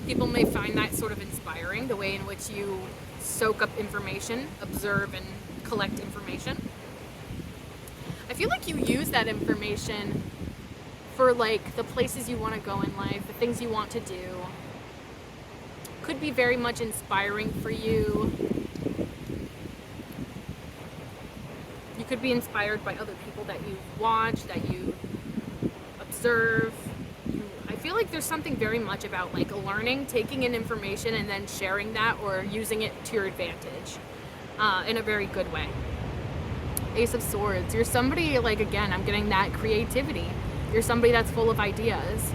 People may find that sort of inspiring, the way in which you soak up information, observe and collect information. I feel like you use that information for like the places you want to go in life, the things you want to do. Could be very much inspiring for you. You could be inspired by other people that you watch, that you observe. I feel like there's something very much about like learning, taking in information and then sharing that or using it to your advantage in a very good way. Ace of Swords. You're somebody, like, again, I'm getting that creativity. You're somebody that's full of ideas.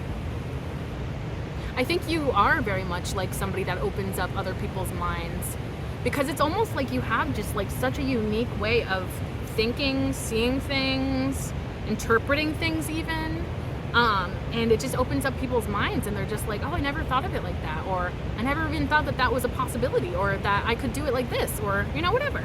I think you are very much like somebody that opens up other people's minds, because it's almost like you have just like such a unique way of thinking, seeing things, interpreting things even, and it just opens up people's minds, and they're just like, oh, I never thought of it like that, or I never even thought that that was a possibility, or that I could do it like this, or, you know, whatever.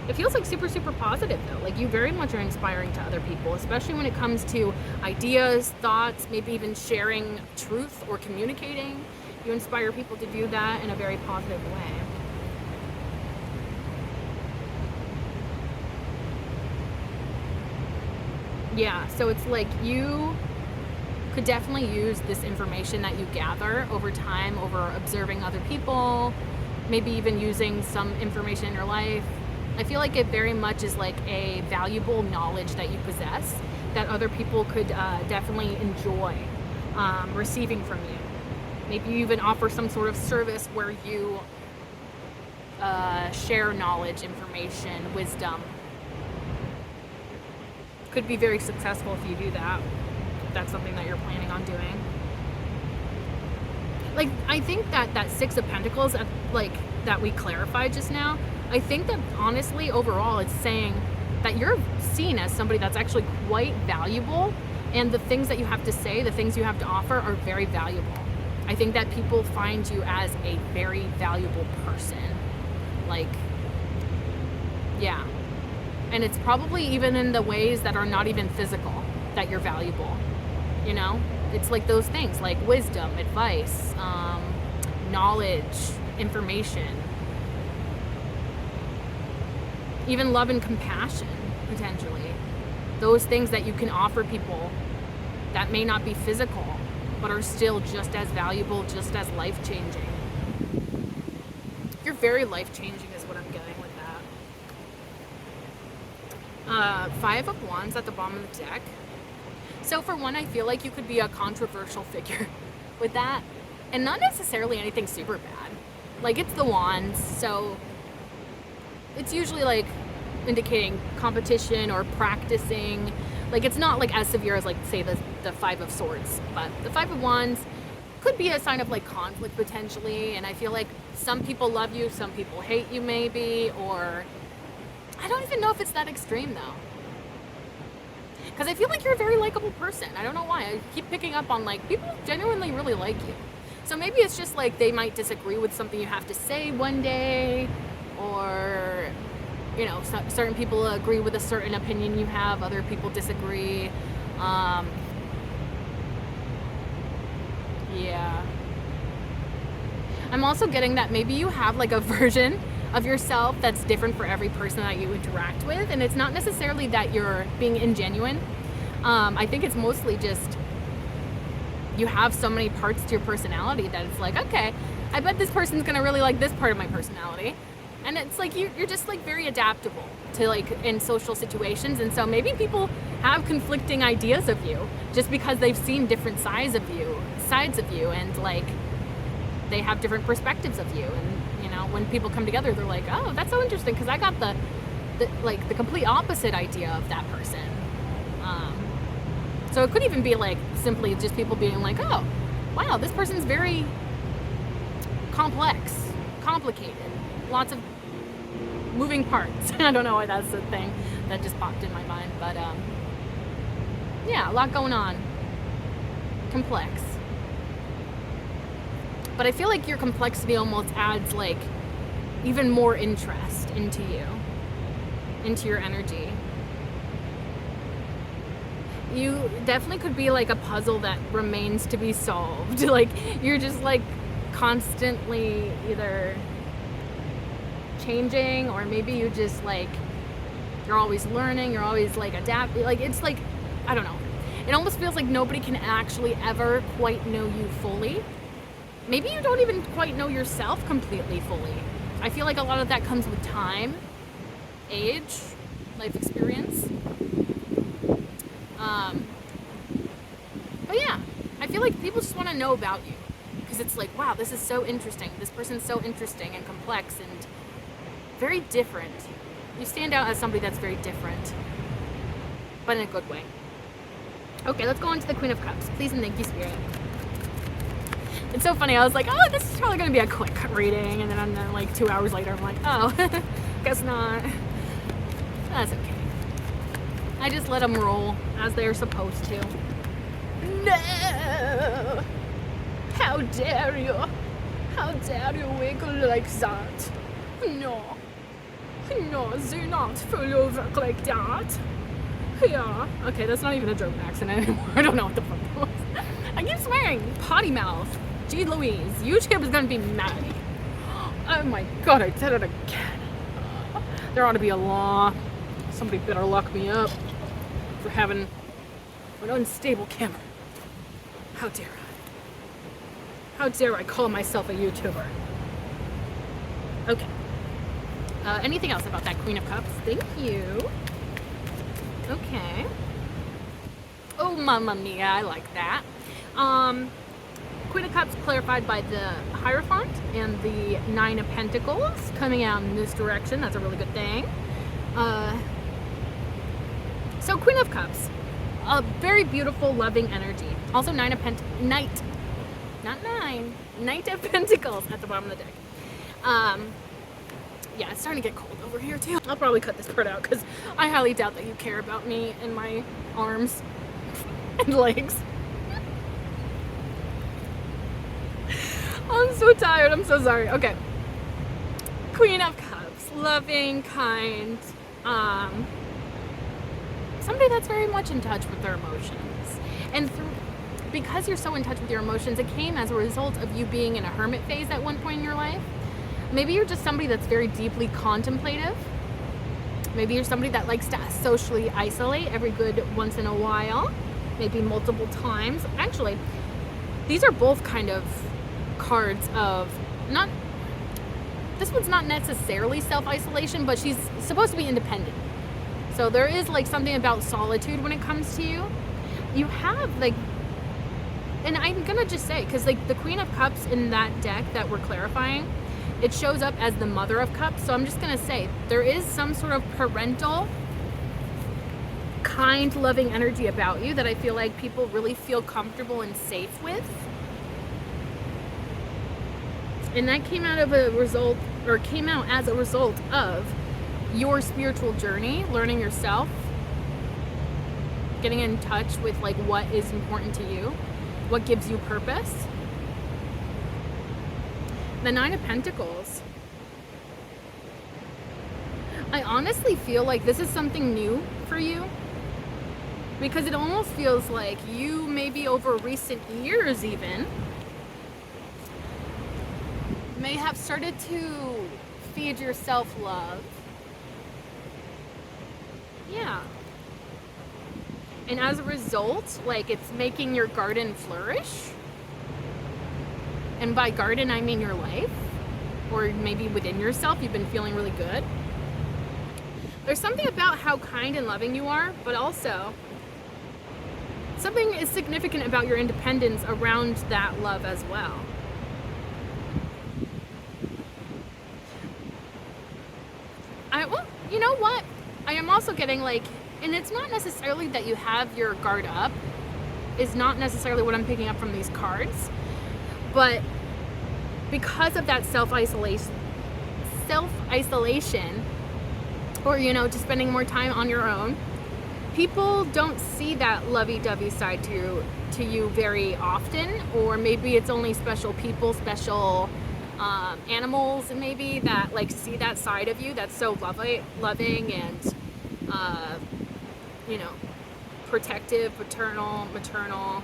It feels like super, super positive though. Like, you very much are inspiring to other people, especially when it comes to ideas, thoughts, maybe even sharing truth or communicating. You inspire people to do that in a very positive way. Yeah, so it's like you could definitely use this information that you gather over time, over observing other people, maybe even using some information in your life. I feel like it very much is like a valuable knowledge that you possess that other people could definitely enjoy receiving from you. Maybe you even offer some sort of service where you share knowledge, information, wisdom. Could be very successful if you do that. If that's something that you're planning on doing. Like, I think that Six of Pentacles, like, that we clarified just now, I think that honestly, overall, it's saying that you're seen as somebody that's actually quite valuable, and the things that you have to say, the things you have to offer are very valuable. I think that people find you as a very valuable person. Like, yeah. And it's probably even in the ways that are not even physical that you're valuable, you know? It's like those things, like wisdom, advice, knowledge, information, even love and compassion, potentially. Those things that you can offer people that may not be physical, but are still just as valuable, just as life-changing. You're very life-changing is what I'm getting with that. Five of Wands at the bottom of the deck. So for one, I feel like you could be a controversial figure. with that, and not necessarily anything super bad. Like, it's the wands, so it's usually like indicating competition or practicing. Like, it's not like as severe as, like, say the Five of Swords, but the Five of Wands could be a sign of like conflict potentially. And I feel like some people love you, some people hate you maybe, or I don't even know if it's that extreme though, because I feel like you're a very likable person. I don't know why, I keep picking up on like people genuinely really like you. So maybe it's just like they might disagree with something you have to say one day, or you know, certain people agree with a certain opinion you have, other people disagree. Yeah. I'm also getting that maybe you have like a version of yourself that's different for every person that you interact with, and it's not necessarily that you're being ingenuine. I think it's mostly just you have so many parts to your personality that it's like, okay, I bet this person's gonna really like this part of my personality. And it's like you're just like very adaptable to like in social situations, and so maybe people have conflicting ideas of you just because they've seen different sides of you, and like they have different perspectives of you. And you know, when people come together, they're like, oh, that's so interesting because I got the complete opposite idea of that person. So it could even be like simply just people being like, oh, wow, this person's very complex, complicated, lots of moving parts. I don't know why that's the thing that just popped in my mind, but yeah, a lot going on, complex. But I feel like your complexity almost adds like even more interest into you, into your energy. You definitely could be like a puzzle that remains to be solved. Like you're just like constantly either changing, or maybe you just like you're always learning, you're always like adapting. Like it's like, I don't know, it almost feels like nobody can actually ever quite know you fully. Maybe you don't even quite know yourself completely fully. I feel like a lot of that comes with time, age, life experience. But yeah, I feel like people just want to know about you because it's like, wow, this is so interesting. This person's so interesting and complex and very different. You stand out as somebody that's very different, but in a good way. Okay, let's go on to the Queen of Cups. Please and thank you, Spirit. It's so funny. I was like, oh, this is probably going to be a quick reading. And then like 2 hours later, I'm like, oh, guess not. That's okay. I just let them roll as they're supposed to. No! How dare you? How dare you wiggle like that? No. No, do not fall over like that. Yeah. Okay, that's not even a joke accent anymore. I don't know what the fuck that was. I keep swearing. Potty mouth. Gee Louise. YouTube is gonna be mad at me. Oh my god, I did it again. There ought to be a law. Somebody better lock me up for having an unstable camera. How dare I? How dare I call myself a YouTuber? Okay. Anything else about that Queen of Cups? Thank you. Okay. Oh, mamma mia, I like that. Queen of Cups clarified by the Hierophant and the Nine of Pentacles coming out in this direction. That's a really good thing. So Queen of Cups, a very beautiful, loving energy. Also Knight of Pentacles. At the bottom of the deck. Yeah, it's starting to get cold over here too. I'll probably cut this part out because I highly doubt that you care about me and my arms and legs. I'm so tired. I'm so sorry. Okay. Queen of Cups, loving, kind, somebody that's very much in touch with their emotions. And because you're so in touch with your emotions, it came as a result of you being in a hermit phase at one point in your life. Maybe you're just somebody that's very deeply contemplative. Maybe you're somebody that likes to socially isolate every good once in a while, maybe multiple times. Actually, these are both kind of cards of not, this one's not necessarily self-isolation, but she's supposed to be independent. So there is like something about solitude when it comes to you. You have like And I'm gonna just say, because like the Queen of Cups in that deck that we're clarifying, it shows up as the Mother of Cups. So I'm just gonna say there is some sort of parental, kind, loving energy about you that I feel like people really feel comfortable and safe with. And that came out of a result, or came out as a result of your spiritual journey, learning yourself, getting in touch with like what is important to you, what gives you purpose. The Nine of Pentacles. I honestly feel like this is something new for you, because it almost feels like you, maybe over recent years even, may have started to feed yourself love. Yeah. And as a result, like, it's making your garden flourish. And by garden, I mean your life, or maybe within yourself, you've been feeling really good. There's something about how kind and loving you are, but also something is significant about your independence around that love as well. Well, you know what? I am also getting like, and it's not necessarily that you have your guard up, is not necessarily what I'm picking up from these cards, but because of that self-isolation, or, you know, just spending more time on your own, people don't see that lovey-dovey side to you very often, or maybe it's only special people, special animals, and maybe that like see that side of you that's so loving and you know, protective, paternal, maternal,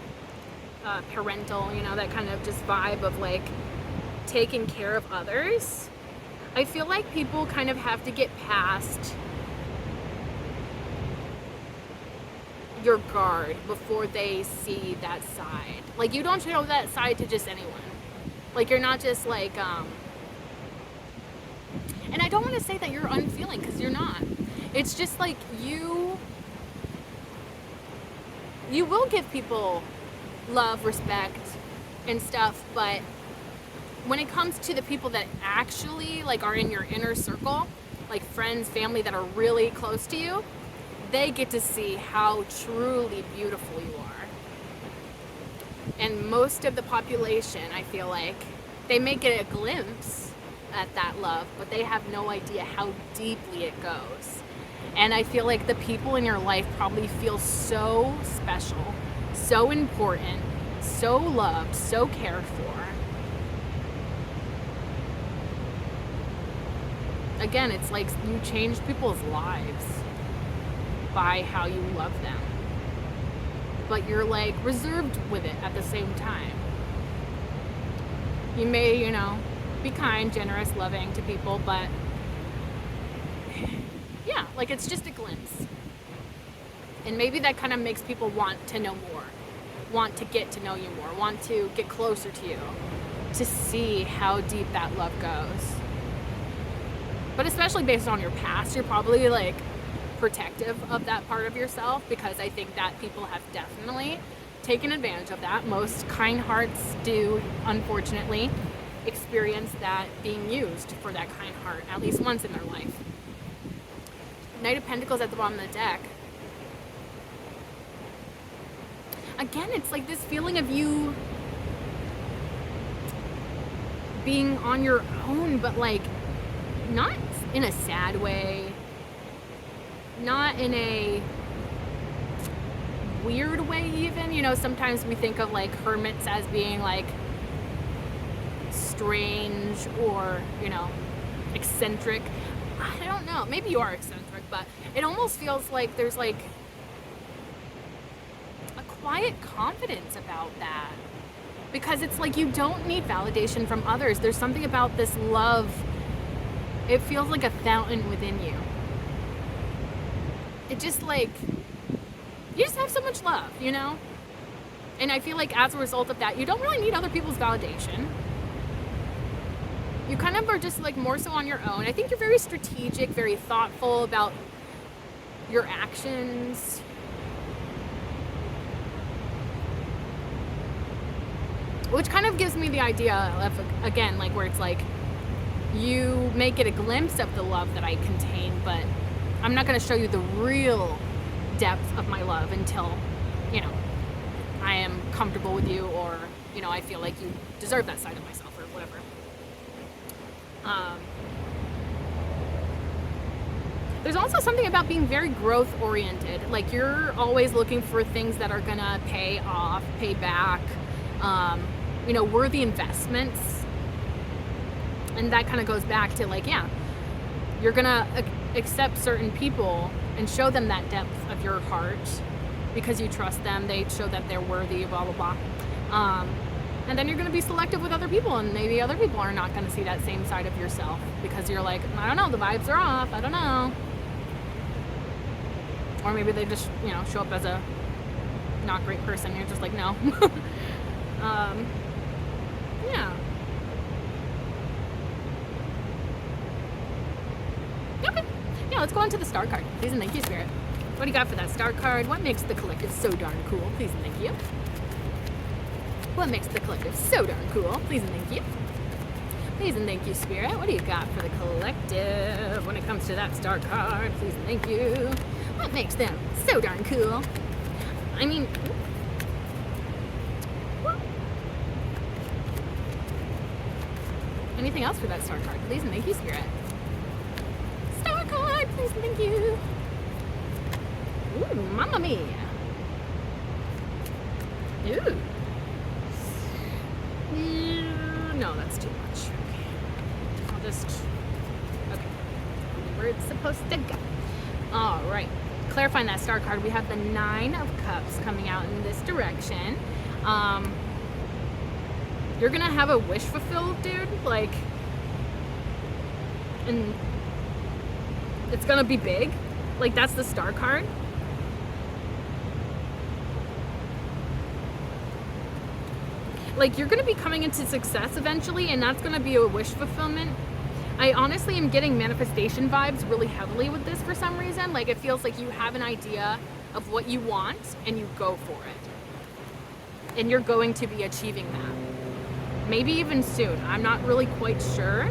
parental, you know, that kind of just vibe of like taking care of others. I feel like people kind of have to get past your guard before they see that side. Like, you don't show that side to just anyone. Like, you're not just like, and I don't want to say that you're unfeeling, because you're not. It's just like you will give people love, respect, and stuff, but when it comes to the people that actually like are in your inner circle, like friends, family that are really close to you, they get to see how truly beautiful you are. And most of the population, I feel like, they may get a glimpse at that love, but they have no idea how deeply it goes. And I feel like the people in your life probably feel so special, so important, so loved, so cared for. Again, it's like you change people's lives by how you love them. But you're like reserved with it at the same time. You may, you know, be kind, generous, loving to people, but yeah, like it's just a glimpse. And maybe that kind of makes people want to know more, want to get to know you more, want to get closer to you, to see how deep that love goes. But especially based on your past, you're probably like protective of that part of yourself, because I think that people have definitely taken advantage of that. Most kind hearts do, unfortunately, experience that being used for that kind heart at least once in their life. Knight of Pentacles at the bottom of the deck. Again, it's like this feeling of you being on your own, but like not in a sad way, not in a weird way even. You know, sometimes we think of like hermits as being like strange or, you know, eccentric. I don't know, maybe you are eccentric, but it almost feels like there's like a quiet confidence about that, because it's like you don't need validation from others. There's something about this love, it feels like a fountain within you. It just like, you just have so much love, you know? And I feel like as a result of that, you don't really need other people's validation. You kind of are just like more so on your own. I think you're very strategic, very thoughtful about your actions. which kind of gives me the idea of, again, like where it's like you may get a glimpse of the love that I contain, but I'm not going to show you the real depth of my love until, you know, I am comfortable with you, or, you know, I feel like you deserve that side of myself, or whatever. There's also something about being very growth oriented. Like, you're always looking for things that are gonna pay off, pay back, you know, worthy investments. And that kind of goes back to, like, yeah, you're gonna accept certain people and show them that depth of your heart because you trust them. They show that they're worthy, blah, blah, blah. And then you're going to be selective with other people, and maybe other people are not going to see that same side of yourself because you're like, I don't know, the vibes are off, I don't know. Or maybe they just, you know, show up as a not great person. You're just like, no. Yeah. Okay. Yeah, let's go on to the star card. Please and thank you, Spirit. What do you got for that star card? What makes the collective so darn cool? Please and thank you. What makes the collective so darn cool? Please and thank you. Please and thank you, Spirit. What do you got for the collective when it comes to that star card? Please and thank you. What makes them so darn cool? I mean, anything else for that star card? Please and thank you, Spirit. Star card, please and thank you. Ooh, mamma mia. Ooh. No, that's too much. Okay. I'll just... Okay. Where it's supposed to go. Alright. Clarifying that star card, we have the 9 of Cups coming out in this direction. You're gonna have a wish fulfilled, dude. Like... And... It's gonna be big. Like, that's the star card. Like, you're going to be coming into success eventually, and that's going to be a wish fulfillment. I honestly am getting manifestation vibes really heavily with this for some reason. Like, it feels like you have an idea of what you want, and you go for it. And you're going to be achieving that. Maybe even soon. I'm not really quite sure.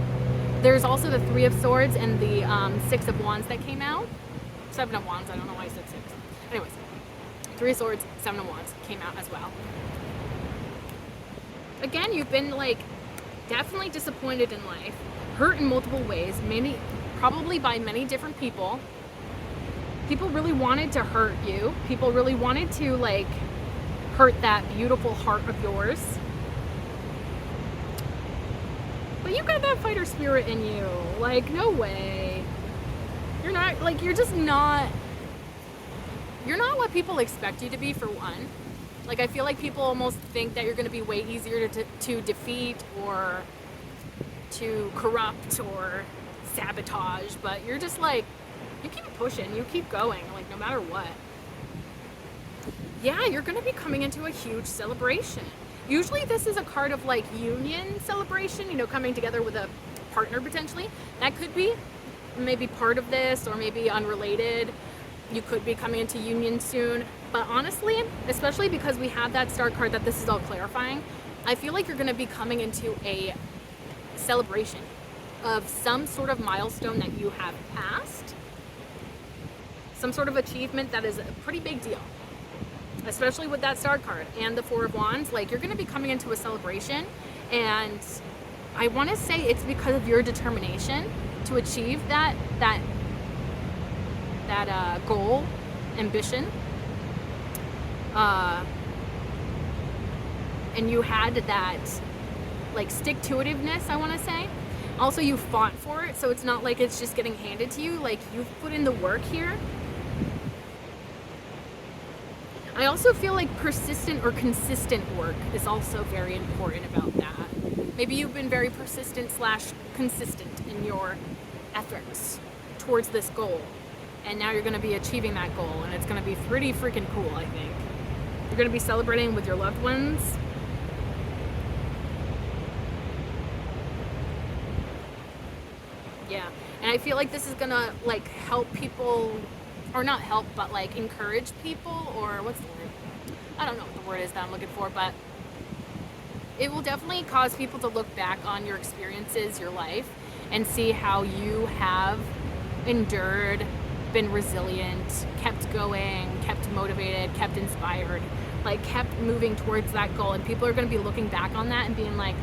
There's also the 3 of Swords and the 6 of Wands that came out. 7 of Wands, I don't know why I said 6. Anyways, 3 of Swords, 7 of Wands came out as well. Again, you've been, like, definitely disappointed in life, hurt in multiple ways, probably by many different people. People really wanted to hurt you. People really wanted to, like, hurt that beautiful heart of yours. But you got that fighter spirit in you. Like, no way. You're not, like, you're not what people expect you to be, for one. Like, I feel like people almost think that you're going to be way easier to defeat or to corrupt or sabotage, but you're just like, you keep pushing, you keep going, like, no matter what. Yeah, you're going to be coming into a huge celebration. Usually this is a card of, like, union celebration, you know, coming together with a partner potentially. That could be maybe part of this, or maybe unrelated. You could be coming into union soon. But honestly, especially because we have that star card that this is all clarifying, I feel like you're going to be coming into a celebration of some sort of milestone that you have passed. Some sort of achievement that is a pretty big deal. Especially with that star card and the 4 of Wands. Like, you're going to be coming into a celebration. And I want to say it's because of your determination to achieve that goal, ambition. And you had that, like, stick-to-itiveness, I want to say. Also, you fought for it, so it's not like it's just getting handed to you. Like, you've put in the work here. I also feel like persistent or consistent work is also very important about that. Maybe you've been very persistent / consistent in your efforts towards this goal. And now you're going to be achieving that goal, and it's going to be pretty freaking cool, I think. You're going to be celebrating with your loved ones. Yeah, and I feel like this is going to, like, help people, or not help, but, like, encourage people, or what's the word? I don't know what the word is that I'm looking for, but it will definitely cause people to look back on your experiences, your life, and see how you have endured, been resilient, kept going, kept motivated, kept inspired, like kept moving towards that goal. And people are going to be looking back on that and being like,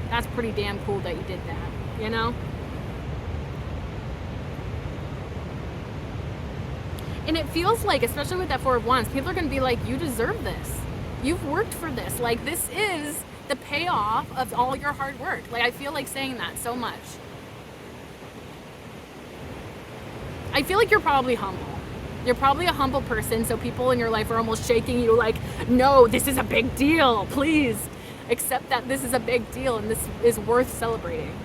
that's pretty damn cool that you did that, you know? And it feels like, especially with that Four of Wands, people are going to be like, you deserve this. You've worked for this. Like, this is the payoff of all your hard work. Like, I feel like saying that so much. I feel like you're probably humble. You're probably a humble person, so people in your life are almost shaking you like, no, this is a big deal. Please accept that this is a big deal and this is worth celebrating.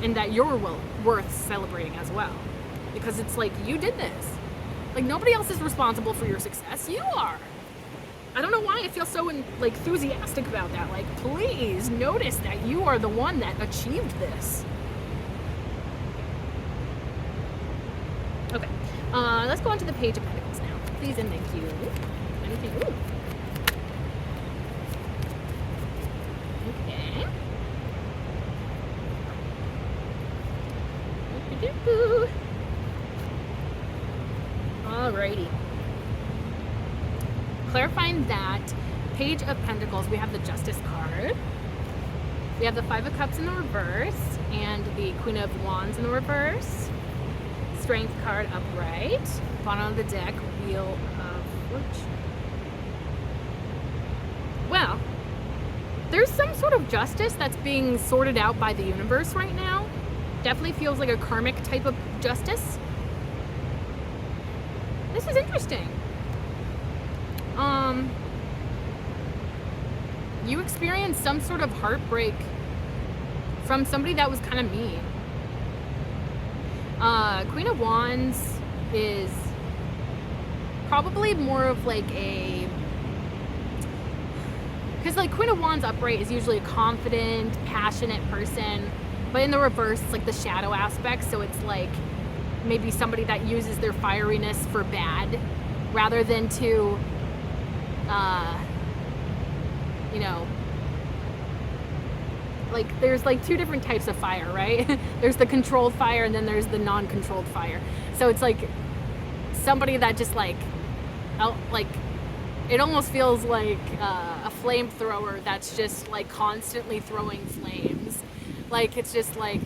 And that you're worth celebrating as well. Because it's like, you did this. Like, nobody else is responsible for your success. You are. I don't know why I feel so enthusiastic about that. Like, please notice that you are the one that achieved this. Okay, let's go on to the Page of Pentacles now. Please and thank you. Anything? Ooh. Okay. Doo-doo-doo. Alrighty. Clarifying that Page of Pentacles, we have the Justice card. We have the Five of Cups in the reverse and the Queen of Wands in the reverse. Strength card upright. Bottom of the deck, Wheel of Fortune. Well, there's some sort of justice that's being sorted out by the universe right now. Definitely feels like a karmic type of justice. This is interesting. You experienced some sort of heartbreak from somebody that was kind of mean. Queen of Wands is probably more of like a, because like Queen of Wands upright is usually a confident, passionate person, but in the reverse it's like the shadow aspect, so it's like maybe somebody that uses their fieriness for bad rather than to you know, like there's like two different types of fire, right? There's the controlled fire and then there's the non-controlled fire. So it's like somebody that just like it almost feels like a flamethrower that's just like constantly throwing flames. Like it's just like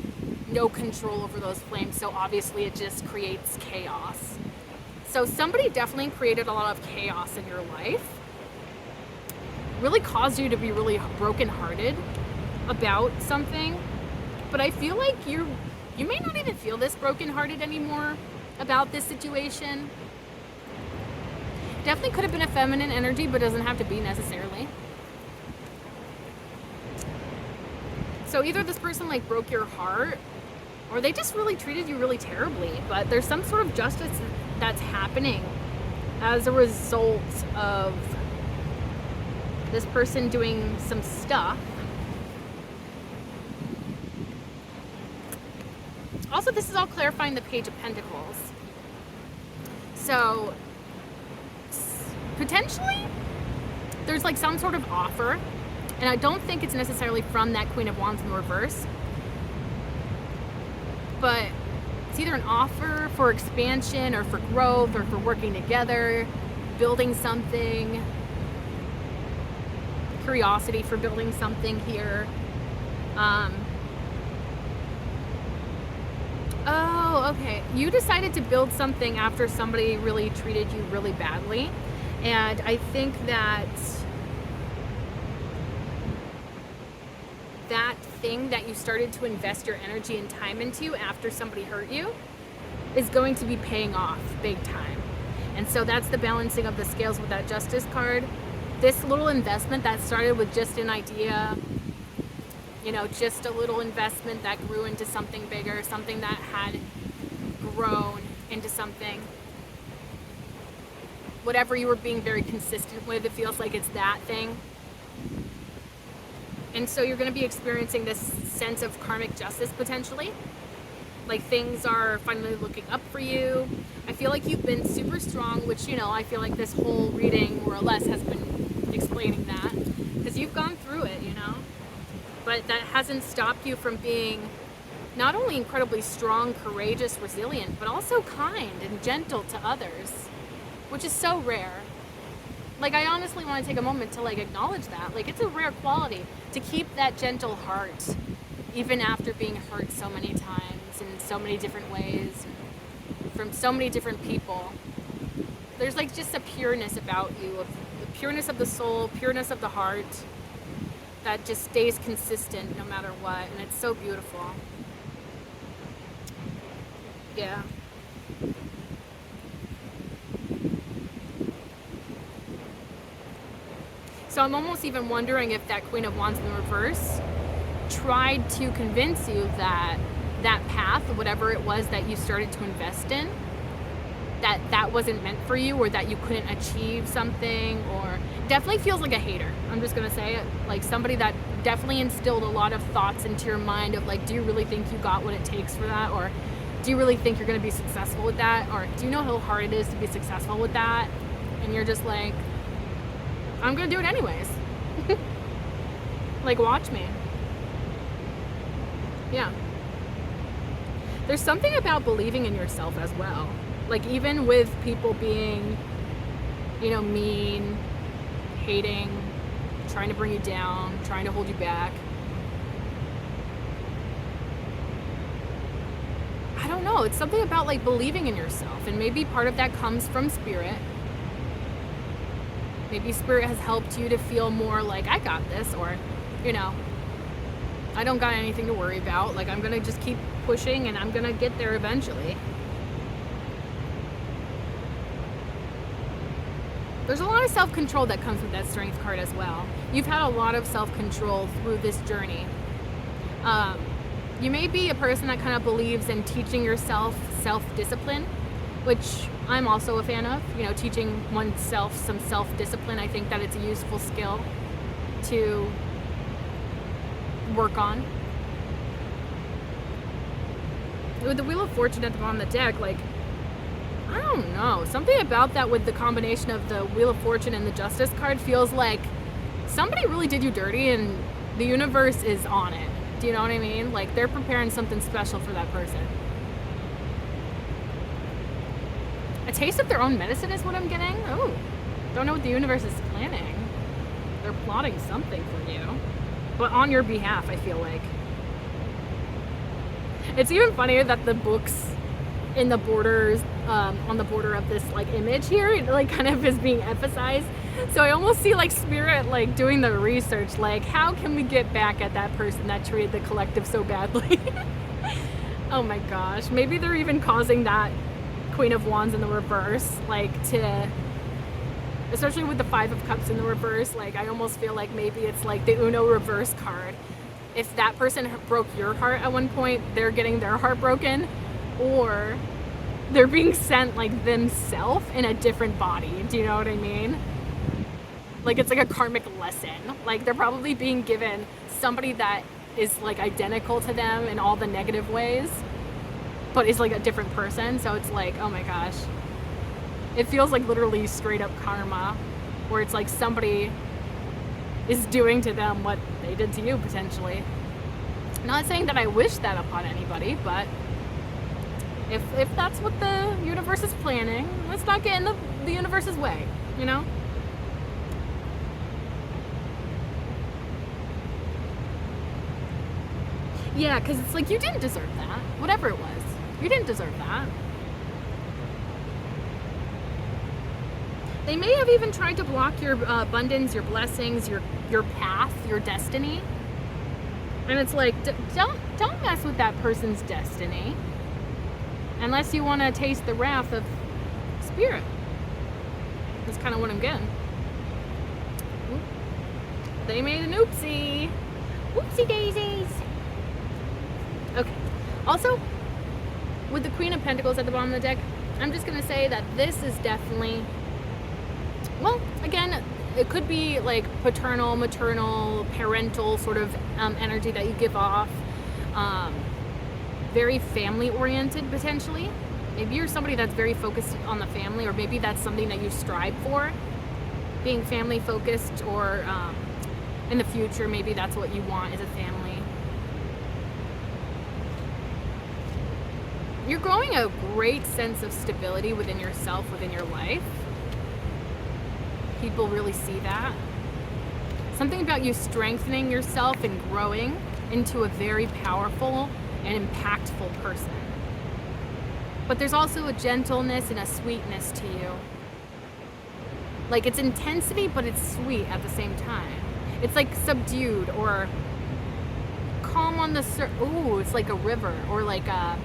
no control over those flames, so obviously it just creates chaos. So somebody definitely created a lot of chaos in your life, really caused you to be really brokenhearted about something, but I feel like you may not even feel this brokenhearted anymore about this situation. Definitely could have been a feminine energy, but doesn't have to be necessarily. So either this person like broke your heart, or they just really treated you really terribly, but there's some sort of justice that's happening as a result of this person doing some stuff. Also, this is all clarifying the Page of Pentacles. So potentially there's like some sort of offer, and I don't think it's necessarily from that Queen of Wands in reverse, but it's either an offer for expansion or for growth or for working together, building something, curiosity for building something here. Oh, okay. You decided to build something after somebody really treated you really badly. And I think that that thing that you started to invest your energy and time into after somebody hurt you is going to be paying off big time. And so that's the balancing of the scales with that Justice card. This little investment that started with just an idea, you know, just a little investment that grew into something bigger, something that had grown into something. Whatever you were being very consistent with, it feels like it's that thing. And so you're going to be experiencing this sense of karmic justice potentially. Like things are finally looking up for you. I feel like you've been super strong, which, you know, I feel like this whole reading more or less has been explaining that. Because you've gone through it, you know. but that hasn't stopped you from being not only incredibly strong, courageous, resilient, but also kind and gentle to others, which is so rare. Like, I honestly want to take a moment to like acknowledge that. Like, it's a rare quality to keep that gentle heart even after being hurt so many times in so many different ways from so many different people. There's like just a pureness about you, the pureness of the soul, pureness of the heart that just stays consistent no matter what, and it's so beautiful. Yeah. So I'm almost even wondering if that Queen of Wands in the reverse tried to convince you that that path, whatever it was that you started to invest in, that wasn't meant for you, or that you couldn't achieve something, or definitely feels like a hater. I'm just gonna say it, like somebody that definitely instilled a lot of thoughts into your mind of like, do you really think you got what it takes for that, or do you really think you're gonna be successful with that, or do you know how hard it is to be successful with that? And you're just like, I'm gonna do it anyways. Like, watch me. Yeah. There's something about believing in yourself as well. Like, even with people being, you know, mean, hating, trying to bring you down, trying to hold you back. I don't know. It's something about like believing in yourself, and maybe part of that comes from spirit. Maybe spirit has helped you to feel more like, I got this, or, you know, I don't got anything to worry about. Like, I'm gonna just keep pushing and I'm gonna get there eventually. There's a lot of self-control that comes with that Strength card as well. You've had a lot of self-control through this journey. You may be a person that kind of believes in teaching yourself self-discipline, which I'm also a fan of. You know, teaching oneself some self-discipline. I think that it's a useful skill to work on. With the Wheel of Fortune at the bottom of the deck, like, I don't know. Something about that with the combination of the Wheel of Fortune and the Justice card feels like somebody really did you dirty and the universe is on it. Do you know what I mean? Like, they're preparing something special for that person. A taste of their own medicine is what I'm getting. Oh, don't know what the universe is planning. They're plotting something for you, but on your behalf, I feel like. It's even funnier that the books in the borders, on the border of this like image here, it like kind of is being emphasized. So I almost see like spirit like doing the research, like, how can we get back at that person that treated the collective so badly? Oh my gosh, maybe they're even causing that Queen of Wands in the reverse, like, to, especially with the Five of Cups in the reverse, like, I almost feel like maybe it's like the Uno reverse card. If that person broke your heart at one point, they're getting their heart broken, or they're being sent like themselves in a different body. Do you know what I mean? Like, it's like a karmic lesson. Like, they're probably being given somebody that is like identical to them in all the negative ways, but is like a different person. So it's like, oh my gosh, it feels like literally straight up karma, where it's like somebody is doing to them what they did to you potentially. Not saying that I wish that upon anybody, but if that's what the universe is planning, let's not get in the universe's way, you know? Yeah, because it's like, you didn't deserve that. Whatever it was, you didn't deserve that. They may have even tried to block your abundance, your blessings, your path, your destiny. And it's like, don't mess with that person's destiny unless you want to taste the wrath of spirit. That's kind of what I'm getting. Oop. They made an oopsie. Oopsie daisies. Okay. Also, with the Queen of Pentacles at the bottom of the deck, I'm just going to say that this is definitely, well, again, it could be like paternal, maternal, parental sort of energy that you give off. Very family oriented potentially. Maybe you're somebody that's very focused on the family, or maybe that's something that you strive for, being family focused, or in the future, maybe that's what you want, is a family. You're growing a great sense of stability within yourself, within your life. People really see that. Something about you strengthening yourself and growing into a very powerful and impactful person. But there's also a gentleness and a sweetness to you. Like, it's intensity, but it's sweet at the same time. It's like subdued or calm on the ooh, it's like a river, or like a,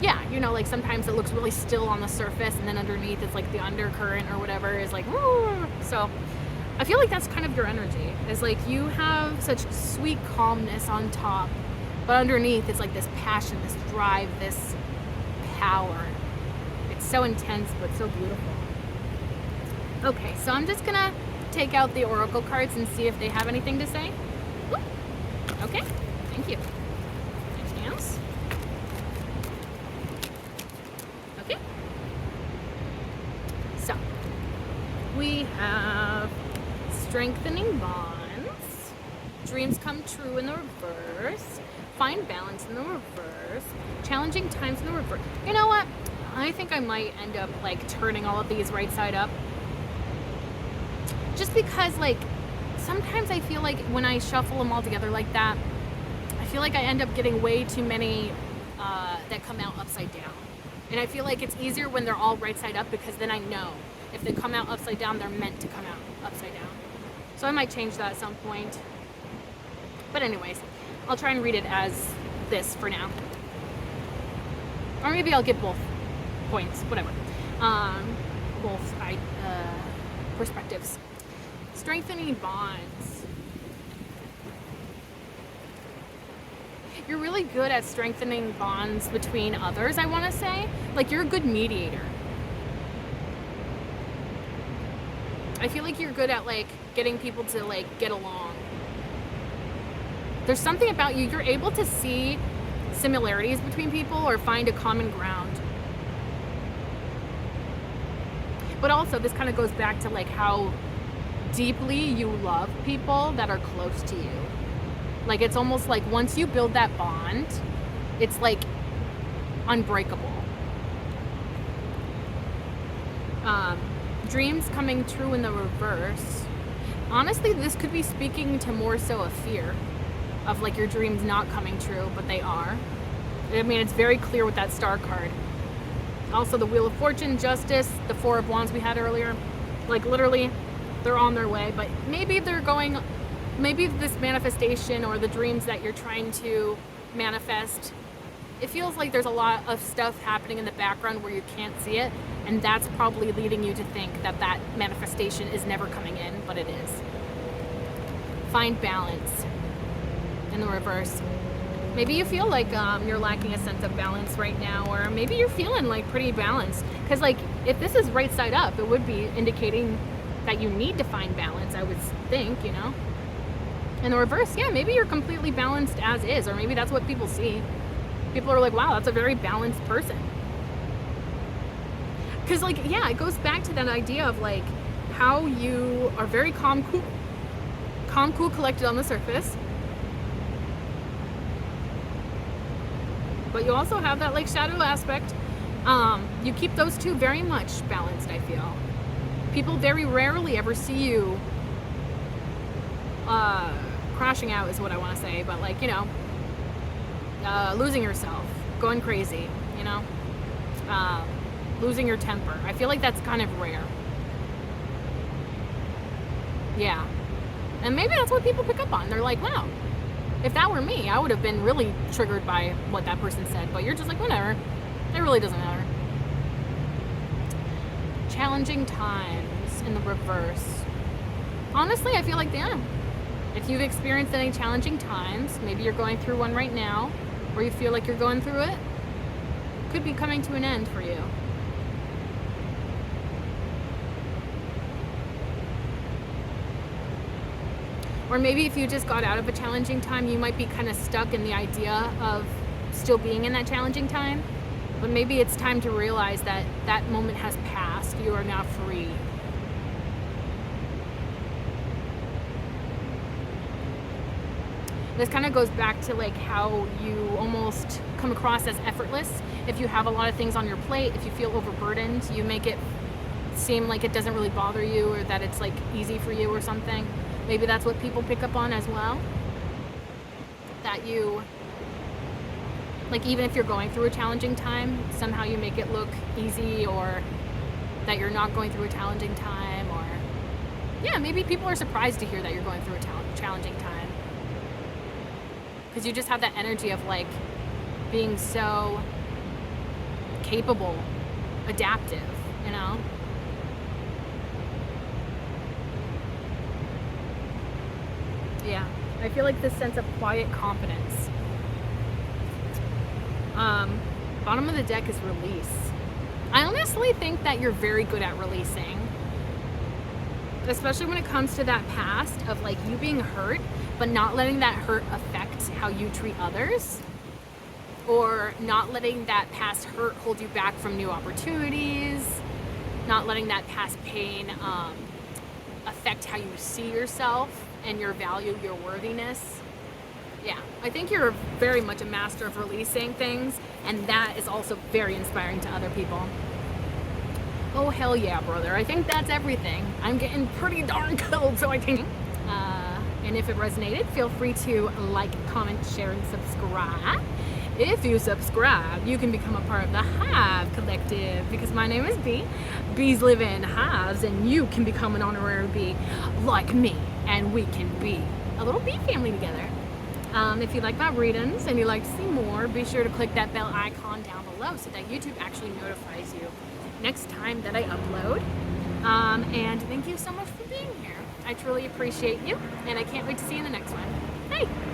yeah, you know, like sometimes it looks really still on the surface and then underneath it's like the undercurrent or whatever is like, woo. So I feel like that's kind of your energy. It's like you have such sweet calmness on top, but underneath it's like this passion, this drive, this power. It's so intense, but so beautiful. Okay, so I'm just gonna take out the oracle cards and see if they have anything to say. Okay, thank you. Anything else? Okay. So, we have strengthening bonds, dreams come true in the reverse, find balance in the reverse, challenging times in the reverse. You know what? I think I might end up like turning all of these right side up. Just because, like, sometimes I feel like when I shuffle them all together like that, I feel like I end up getting way too many that come out upside down. And I feel like it's easier when they're all right side up, because then I know if they come out upside down, they're meant to come out upside down. So I might change that at some point. But anyways, I'll try and read it as this for now. Or maybe I'll get both points, whatever. Both perspectives. Strengthening bonds. You're really good at strengthening bonds between others, I want to say. Like, you're a good mediator. I feel like you're good at, like, getting people to, like, get along. There's something about you. You're able to see similarities between people or find a common ground. But also, this kind of goes back to, like, how deeply you love people that are close to you. Like, it's almost like once you build that bond, it's like unbreakable. Dreams coming true in the reverse. Honestly, this could be speaking to more so a fear of, like, your dreams not coming true, but they are. I mean, it's very clear with that star card. Also, the Wheel of Fortune, Justice, the Four of Wands we had earlier. Like, literally, they're on their way, but maybe maybe this manifestation or the dreams that you're trying to manifest, it feels like there's a lot of stuff happening in the background where you can't see it, and that's probably leading you to think that that manifestation is never coming in, but it is. Find balance in the reverse. Maybe you feel like you're lacking a sense of balance right now, or maybe you're feeling like pretty balanced, because, like, if this is right side up, it would be indicating that you need to find balance, I would think, you know. In the reverse, yeah, maybe you're completely balanced as is, or maybe that's what people see. People are like, wow, that's a very balanced person. Because, like, yeah, it goes back to that idea of, like, how you are very calm, cool, collected on the surface. But you also have that, like, shadow aspect. You keep those two very much balanced, I feel. People very rarely ever see you crashing out is what I want to say, but, like, you know, losing yourself, going crazy, you know, losing your temper. I feel like that's kind of rare. Yeah. And maybe that's what people pick up on. They're like, wow, if that were me, I would have been really triggered by what that person said, but you're just like, whatever. It really doesn't matter. Challenging times in the reverse. Honestly, I feel like, yeah, if you've experienced any challenging times, maybe you're going through one right now, or you feel like you're going through it, could be coming to an end for you. Or maybe if you just got out of a challenging time, you might be kind of stuck in the idea of still being in that challenging time. But maybe it's time to realize that that moment has passed. You are now free. This kind of goes back to like how you almost come across as effortless. If you have a lot of things on your plate, if you feel overburdened, you make it seem like it doesn't really bother you, or that it's like easy for you or something. Maybe that's what people pick up on as well. That you, like, even if you're going through a challenging time, somehow you make it look easy, or that you're not going through a challenging time, or yeah, maybe people are surprised to hear that you're going through a challenging time. Because you just have that energy of like being so capable, adaptive, you know? Yeah, I feel like this sense of quiet confidence. Bottom of the deck is release. I honestly think that you're very good at releasing, especially when it comes to that past of like you being hurt, but not letting that hurt affect how you treat others, or not letting that past hurt hold you back from new opportunities, not letting that past pain affect how you see yourself and your value, your worthiness. Yeah, I think you're very much a master of releasing things, and that is also very inspiring to other people. Oh, hell yeah, brother. I think that's everything. I'm getting pretty darn cold, so I think. And if it resonated, feel free to like, comment, share, and subscribe. If you subscribe, you can become a part of the Hive Collective, because my name is Bee. Bees live in hives, and you can become an honorary bee like me, and we can be a little bee family together. If you like my readings and you'd like to see more, be sure to click that bell icon down below so that YouTube actually notifies you next time that I upload. And thank you so much for being here. I truly appreciate you, and I can't wait to see you in the next one. Hey!